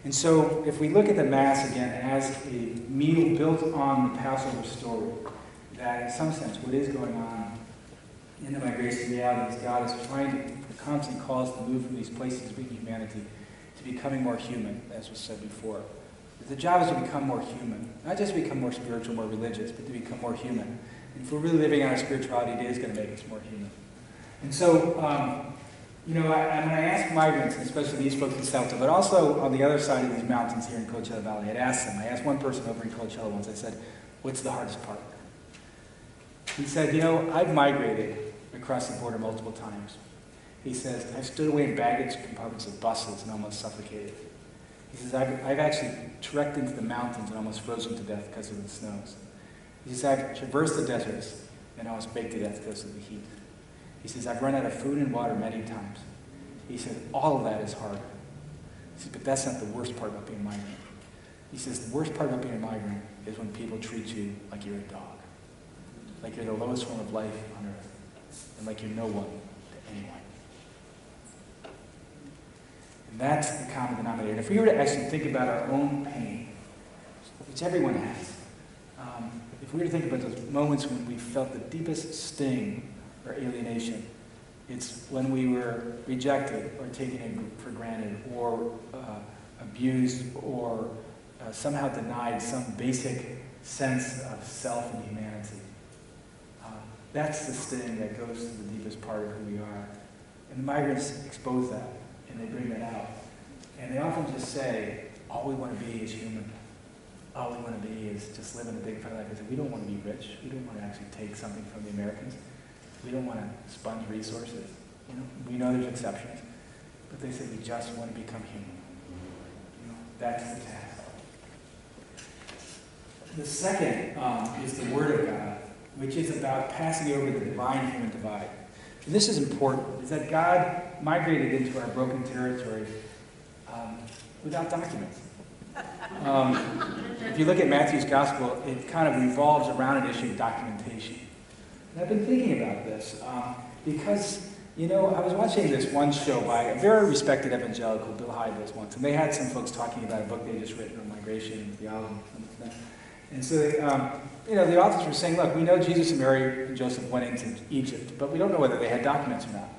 And so if we look at the Mass again as a meal built on the Passover story, that in some sense what is going on in the migration reality is God is trying to constantly call us to move from these places of humanity to becoming more human, as was said before. The job is to become more human, not just to become more spiritual, more religious, but to become more human. And if we're really living on our spirituality, it is going to make us more human. And so, when I ask migrants, and especially these folks in Salta, but also on the other side of these mountains here in Coachella Valley, I asked one person over in Coachella once, I said, what's the hardest part? He said, I've migrated across the border multiple times. He says, I've stood away in baggage compartments of buses and almost suffocated. He says, I've actually trekked into the mountains and almost frozen to death because of the snows. He says, I've traversed the deserts and almost baked to death because of the heat. He says, I've run out of food and water many times. He said, all of that is hard. He says, but that's not the worst part about being a migrant. He says, the worst part about being a migrant is when people treat you like you're a dog, like you're the lowest form of life on earth, and like you're no one to anyone. And that's the common denominator. And if we were to actually think about our own pain, which everyone has, if we were to think about those moments when we felt the deepest sting or alienation, it's when we were rejected or taken for granted or abused or somehow denied some basic sense of self and humanity. That's the sting that goes to the deepest part of who we are. And the migrants expose that, and they bring that out. And they often just say, all we want to be is human. All we want to be is just live in a big part of life. They say, we don't want to be rich. We don't want to actually take something from the Americans. We don't want to sponge resources. We know there's exceptions. But they say, we just want to become human. That's the task. The second is the Word of God, which is about passing over the divine-human divide. And this is important, is that God migrated into our broken territory without documents. If you look at Matthew's Gospel, it kind of revolves around an issue of documentation. And I've been thinking about this because, I was watching this one show by a very respected evangelical, Bill Hybels, once, and they had some folks talking about a book they just written on migration and theology. And so, the authors were saying, look, we know Jesus and Mary and Joseph went into Egypt, but we don't know whether they had documents or not.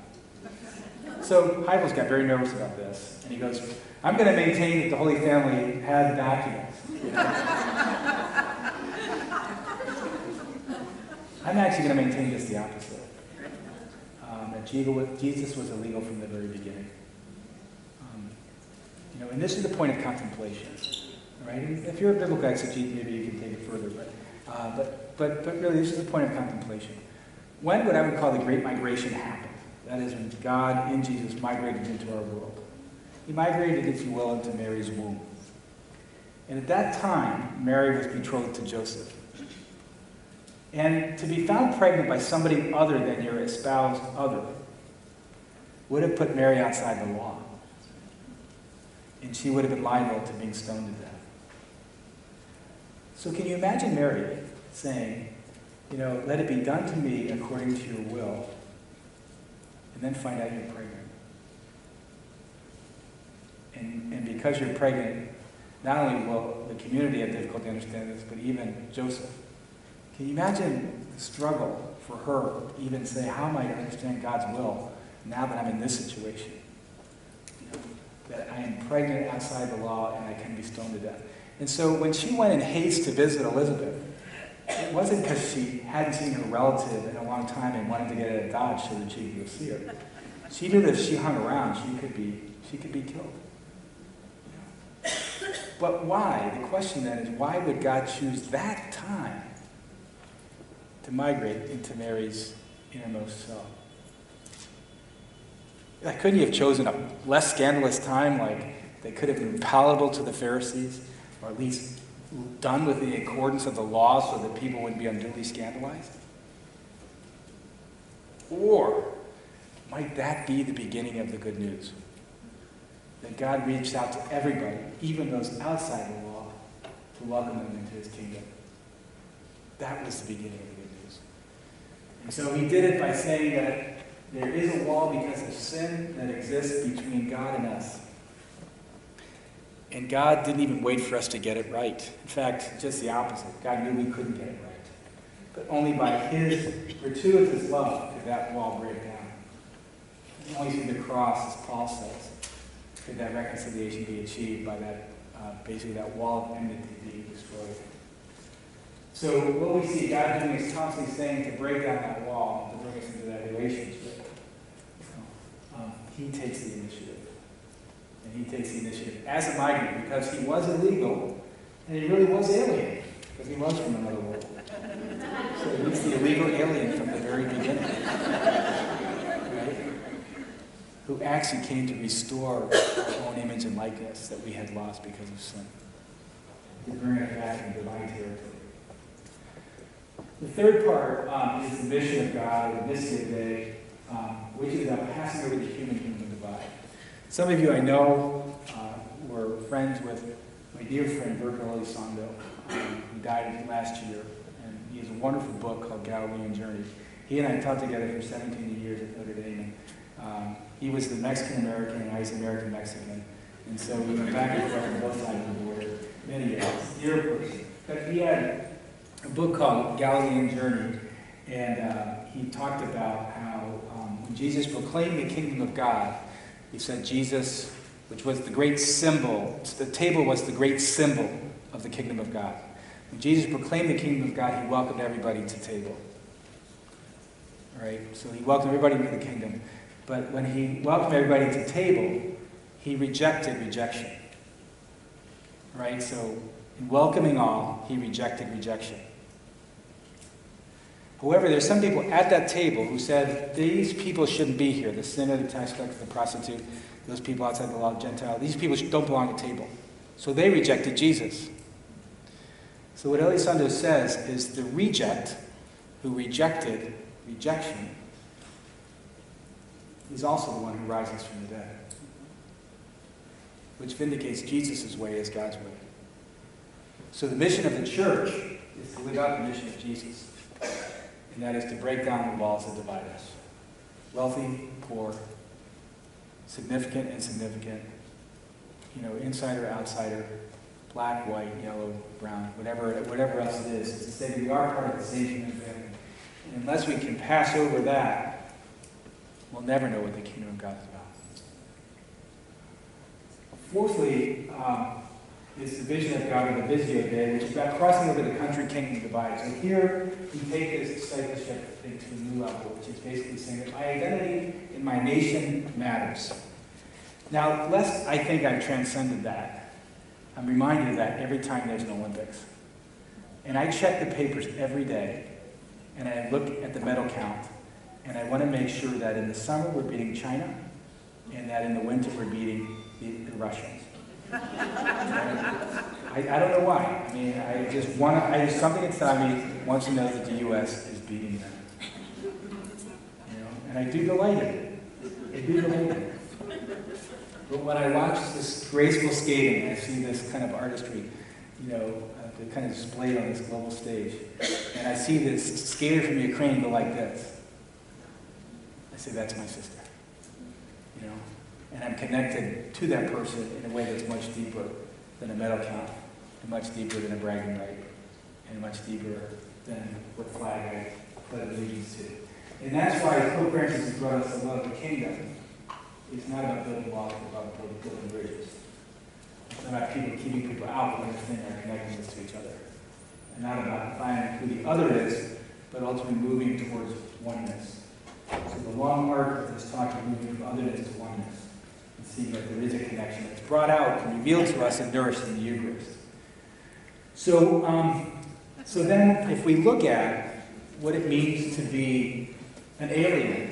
So Hybels got very nervous about this, and he goes, I'm going to maintain that the Holy Family had documents. I'm actually going to maintain just the opposite. That Jesus was illegal from the very beginning. And this is the point of contemplation. Right? If you're a biblical exegete, maybe you can take it further. But really, this is the point of contemplation. When what I would call the Great Migration happened, that is when God in Jesus migrated into our world. He migrated, if you will, into Mary's womb. And at that time, Mary was betrothed to Joseph. And to be found pregnant by somebody other than your espoused other would have put Mary outside the law. And she would have been liable to being stoned to death. So can you imagine Mary saying, let it be done to me according to your will, and then find out you're pregnant. And because you're pregnant, not only will the community have difficulty understanding this, but even Joseph. Can you imagine the struggle for her to even say, how am I to understand God's will now that I'm in this situation? that I am pregnant outside the law and I can be stoned to death. And so when she went in haste to visit Elizabeth, it wasn't because she hadn't seen her relative in a long time and wanted to get out of Dodge so that she could go see her. She knew that if she hung around, she could be killed. But why? The question then is, why would God choose that time to migrate into Mary's innermost self? Like, couldn't you have chosen a less scandalous time, like they could have been palatable to the Pharisees, or at least done with the accordance of the law so that people wouldn't be unduly scandalized? Or might that be the beginning of the good news? That God reached out to everybody, even those outside the law, to welcome them into his kingdom. That was the beginning of the good news. And so he did it by saying that there is a wall because of sin that exists between God and us. And God didn't even wait for us to get it right. In fact, just the opposite. God knew we couldn't get it right. But only by his gratuitous love could that wall break down. Only through the cross, as Paul says, could that reconciliation be achieved by that, basically that wall of enmity being destroyed. So what we see God doing is constantly saying to break down that wall, to bring us into that relationship. He takes the initiative. And he takes the initiative as a migrant because he was illegal and he really was alien because he was from another world. So he's the illegal alien from the very beginning. Right? Who actually came to restore our own image and likeness that we had lost because of sin. To bring us back into divine territory. The third part is the mission of God, or the Missio Dei, which is about passing over the human-human divide. Some of you I know were friends with my dear friend Bert Elizondo, who died last year, and he has a wonderful book called Galilean Journey. He and I taught together for 17 years at Notre Dame. He was the Mexican-American and I was American-Mexican, and so we went back and forth on both sides of the border many years. Dear person. But he had a book called Galilean Journey, and he talked about how when Jesus proclaimed the kingdom of God, he said Jesus, which was the great symbol, the table was the great symbol of the kingdom of God. When Jesus proclaimed the kingdom of God, he welcomed everybody to table. All right? So he welcomed everybody into the kingdom. But when he welcomed everybody to table, he rejected rejection. Right? So in welcoming all, he rejected rejection. However, there's some people at that table who said, these people shouldn't be here. The sinner, the tax collector, the prostitute, those people outside the law, the Gentile, these people don't belong at the table. So they rejected Jesus. So what Elizondo says is the reject who rejected rejection is also the one who rises from the dead. Which vindicates Jesus' way as God's way. So the mission of the church is to live out the mission of Jesus. And that is to break down the walls that divide us. Wealthy, poor, significant, insignificant, insider, outsider, black, white, yellow, brown, whatever else it is. It's to say that we are part of the same human family. And unless we can pass over that, we'll never know what the kingdom of God is about. Fourthly, is the vision of God, or the Missio Dei, which is about crossing over the country kingdom divide. So here we take this discipleship thing to a new level, which is basically saying that my identity in my nation matters. Now, lest I think I've transcended that, I'm reminded of that every time there's an Olympics. And I check the papers every day, and I look at the medal count, and I want to make sure that in the summer we're beating China, and that in the winter we're beating the Russians. I don't know why. I mean, something inside me wants to know that the U.S. is beating them. And I do delight in it. I do delight in it. But when I watch this graceful skating, I see this kind of artistry, the kind of displayed on this global stage, and I see this skater from Ukraine go like this. I say, that's my sister. And I'm connected to that person in a way that's much deeper than a medal count, and much deeper than a bragging right, and much deeper than what flag I pledge allegiance to. And that's why Pope Francis has brought us the love of the kingdom, It's not about building walls, it's about building bridges. It's not about keeping people out, but understanding our connectedness to each other. And not about defining who the other is, but ultimately moving towards oneness. So the long arc of this talk is moving from otherness to oneness, and seeing that there is a connection that's brought out and revealed to us and nourished in the Eucharist. So then, if we look at what it means to be an alien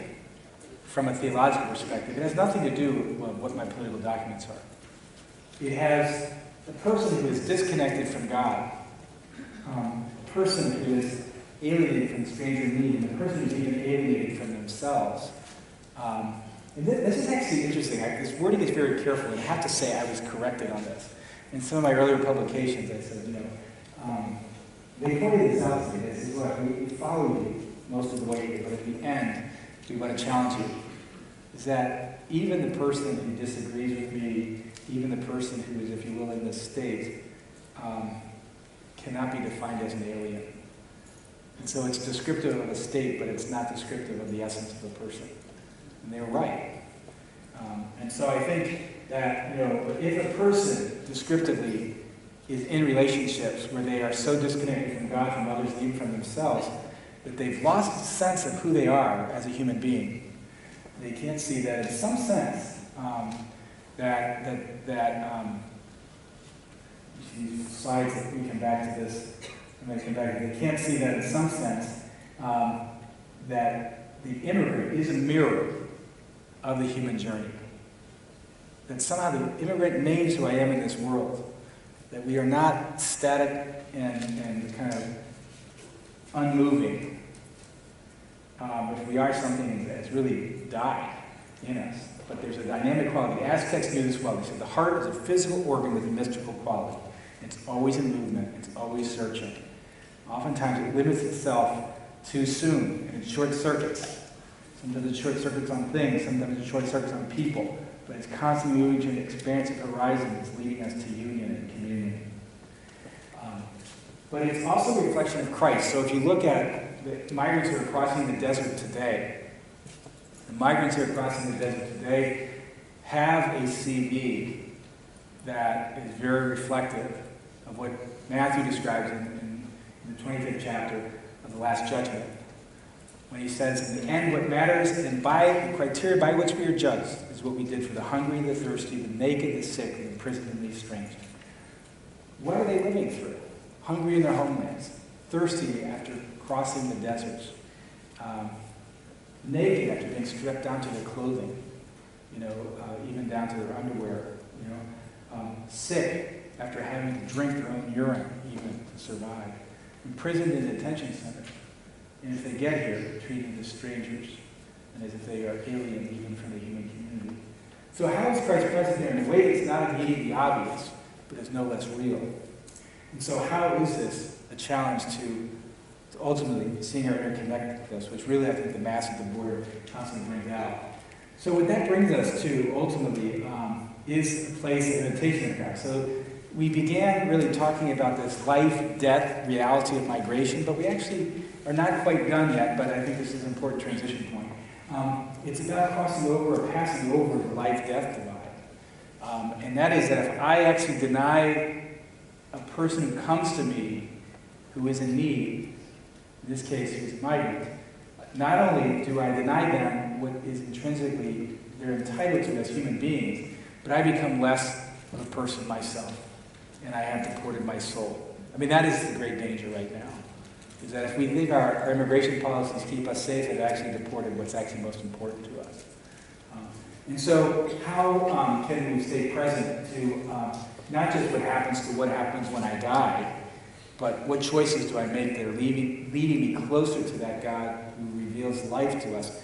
from a theological perspective, it has nothing to do with what my political documents are. It has a person who is disconnected from God, a person who is alienated from the stranger in need, and a person who is even alienated from themselves. And this is actually interesting. This wording is very careful, and I have to say I was corrected on this. In some of my earlier publications, I said, they pointed this out to me. They said, look, we follow you most of the way here, but at the end, we want to challenge you. Is that even the person who disagrees with me, even the person who is, if you will, in this state, cannot be defined as an alien. And so it's descriptive of a state, but it's not descriptive of the essence of the person. And they were right. And so I think that, if a person descriptively is in relationships where they are so disconnected from God, from others, even from themselves, that they've lost sense of who they are as a human being, they can't see that in some sense these slides, if we come back to this, they can't see that in some sense that the immigrant is a mirror of the human journey. That somehow the immigrant knows who I am in this world. That we are not static and kind of unmoving. But we are something that's really died in us. But there's a dynamic quality. The Aztecs knew this well. They said the heart is a physical organ with a mystical quality. It's always in movement. It's always searching. Oftentimes it limits itself too soon, and it short circuits. Sometimes it short circuits on things. Sometimes it short circuits on people. But it's constantly moving to an expansive horizon that's leading us to union and communion. But it's also a reflection of Christ. So if you look at the migrants who are crossing the desert today, have a CV that is very reflective of what Matthew describes in the 25th chapter of the Last Judgment, when he says, in the end, what matters, and by the criteria by which we are judged, is what we did for the hungry, the thirsty, the naked, the sick, the imprisoned, and the estranged. What are they living through? Hungry in their homelands, thirsty after crossing the deserts, naked after being stripped down to their clothing, even down to their underwear, sick after having to drink their own urine even to survive, imprisoned in detention centers. And if they get here, treated as strangers and as if they are alien even from the human community. So how is Christ present there in a way that's not immediately obvious, but is no less real? And so how is this a challenge to ultimately seeing our interconnectedness, which really I think the Mass at the border constantly brings out. So what that brings us to ultimately is a place of imitation of God. So we began really talking about this life, death, reality of migration, but we actually are not quite done yet, but I think this is an important transition point. It's about crossing over or passing over the life-death divide. And that is that if I actually deny a person who comes to me who is in need, in this case who's a migrant, not only do I deny them what is intrinsically they're entitled to as human beings, but I become less of a person myself, and I have deported my soul. I mean, that is the great danger right now, is that if we think our immigration policies keep us safe, they've actually deported what's actually most important to us. And so how can we stay present to not just what happens when I die, but what choices do I make that are leading me closer to that God who reveals life to us,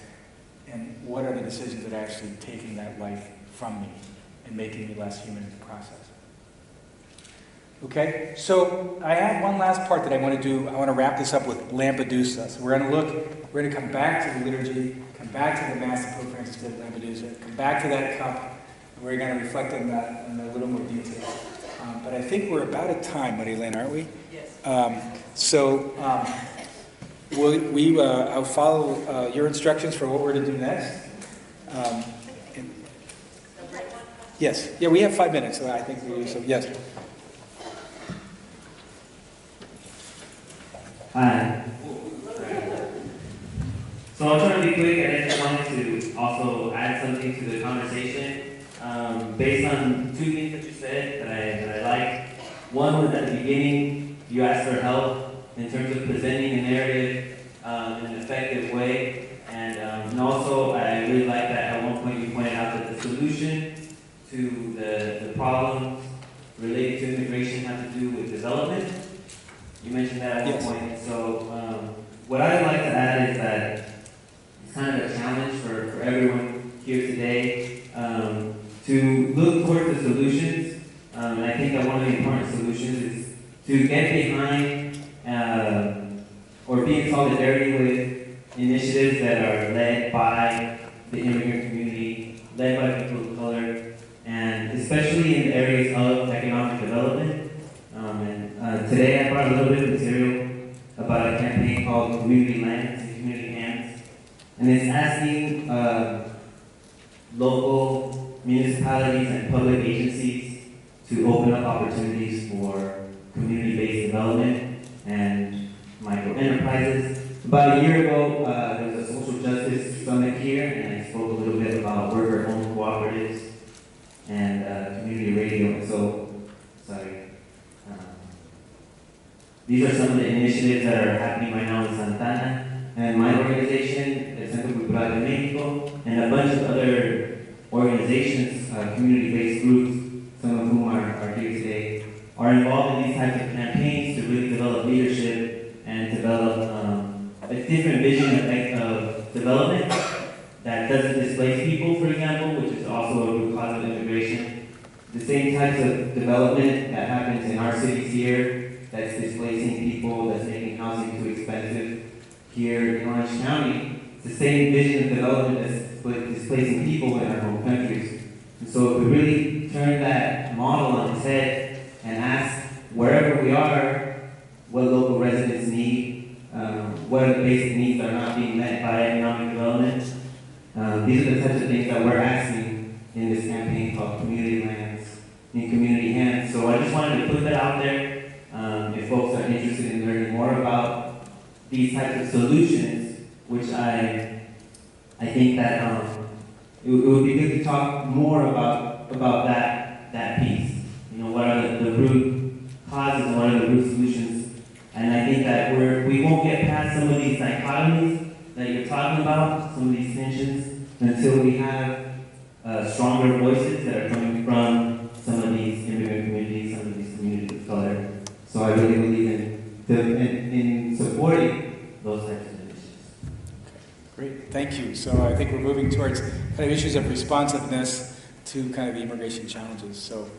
and what are the decisions that are actually taking that life from me and making me less human in the process? Okay, so I have one last part that I want to do. I want to wrap this up with Lampedusa. So we're going to come back to the liturgy, come back to the Mass of Pope Francis did at Lampedusa, come back to that cup, and we're going to reflect on that in a little more detail. But I think we're about at time, Marie-Elaine, aren't we? Yes. I'll follow your instructions for what we're to do next. Yes, yeah, we have 5 minutes, so I think we use, so yes. Hi. So I'll try to be quick, and I just wanted to also add something to the conversation based on two things that you said that I liked. One was at the beginning, you asked for help in terms of presenting a narrative in an effective way, and also I really like that at one point you pointed out that the solution to the problems related to immigration have to do with development. You mentioned that at one point. So what I'd like to add is that it's kind of a challenge for everyone here today to look towards the solutions. And I think that one of the important solutions is to get behind or be in solidarity with initiatives that are led by the immigrant community, led by people of color, and especially in the areas of economic development. Today I brought a little bit of material about a campaign called Community Lands and Community Hands. And it's asking local municipalities and public agencies to open up opportunities for community-based development and micro enterprises. About a year ago, there was a social justice summit here, and I spoke a little bit about worker-owned cooperatives and community radio. And so, these are some of the initiatives that are happening right now in Santana, and my organization, el Centro Cultural de Mexico, and a bunch of other organizations, community-based groups, some of whom are here today, are involved in these types of campaigns to really develop leadership and develop a different vision of development that doesn't displace people, for example, which is also a root cause of immigration. The same types of development that happens in our cities here, that's displacing people, that's making housing too expensive here in Orange County. It's the same vision of development that's displacing people in our home countries. And so if we really turn that model on its head and ask wherever we are what local residents need, what are the basic needs that are not being met by economic development, these are the types of things that we're asking in this campaign called Community Lands and Community Hands. So I just wanted to put that out there. If folks are interested in learning more about these types of solutions, which I think that it would be good to talk more about that piece. You know, what are the root causes and what are the root solutions? And I think that we won't get past some of these dichotomies that you're talking about, some of these tensions, until we have stronger voices that are coming from some of these immigrant communities, some of these communities of color. So I really believe in supporting those types of initiatives. Great, thank you. So I think we're moving towards kind of issues of responsiveness to kind of the immigration challenges. So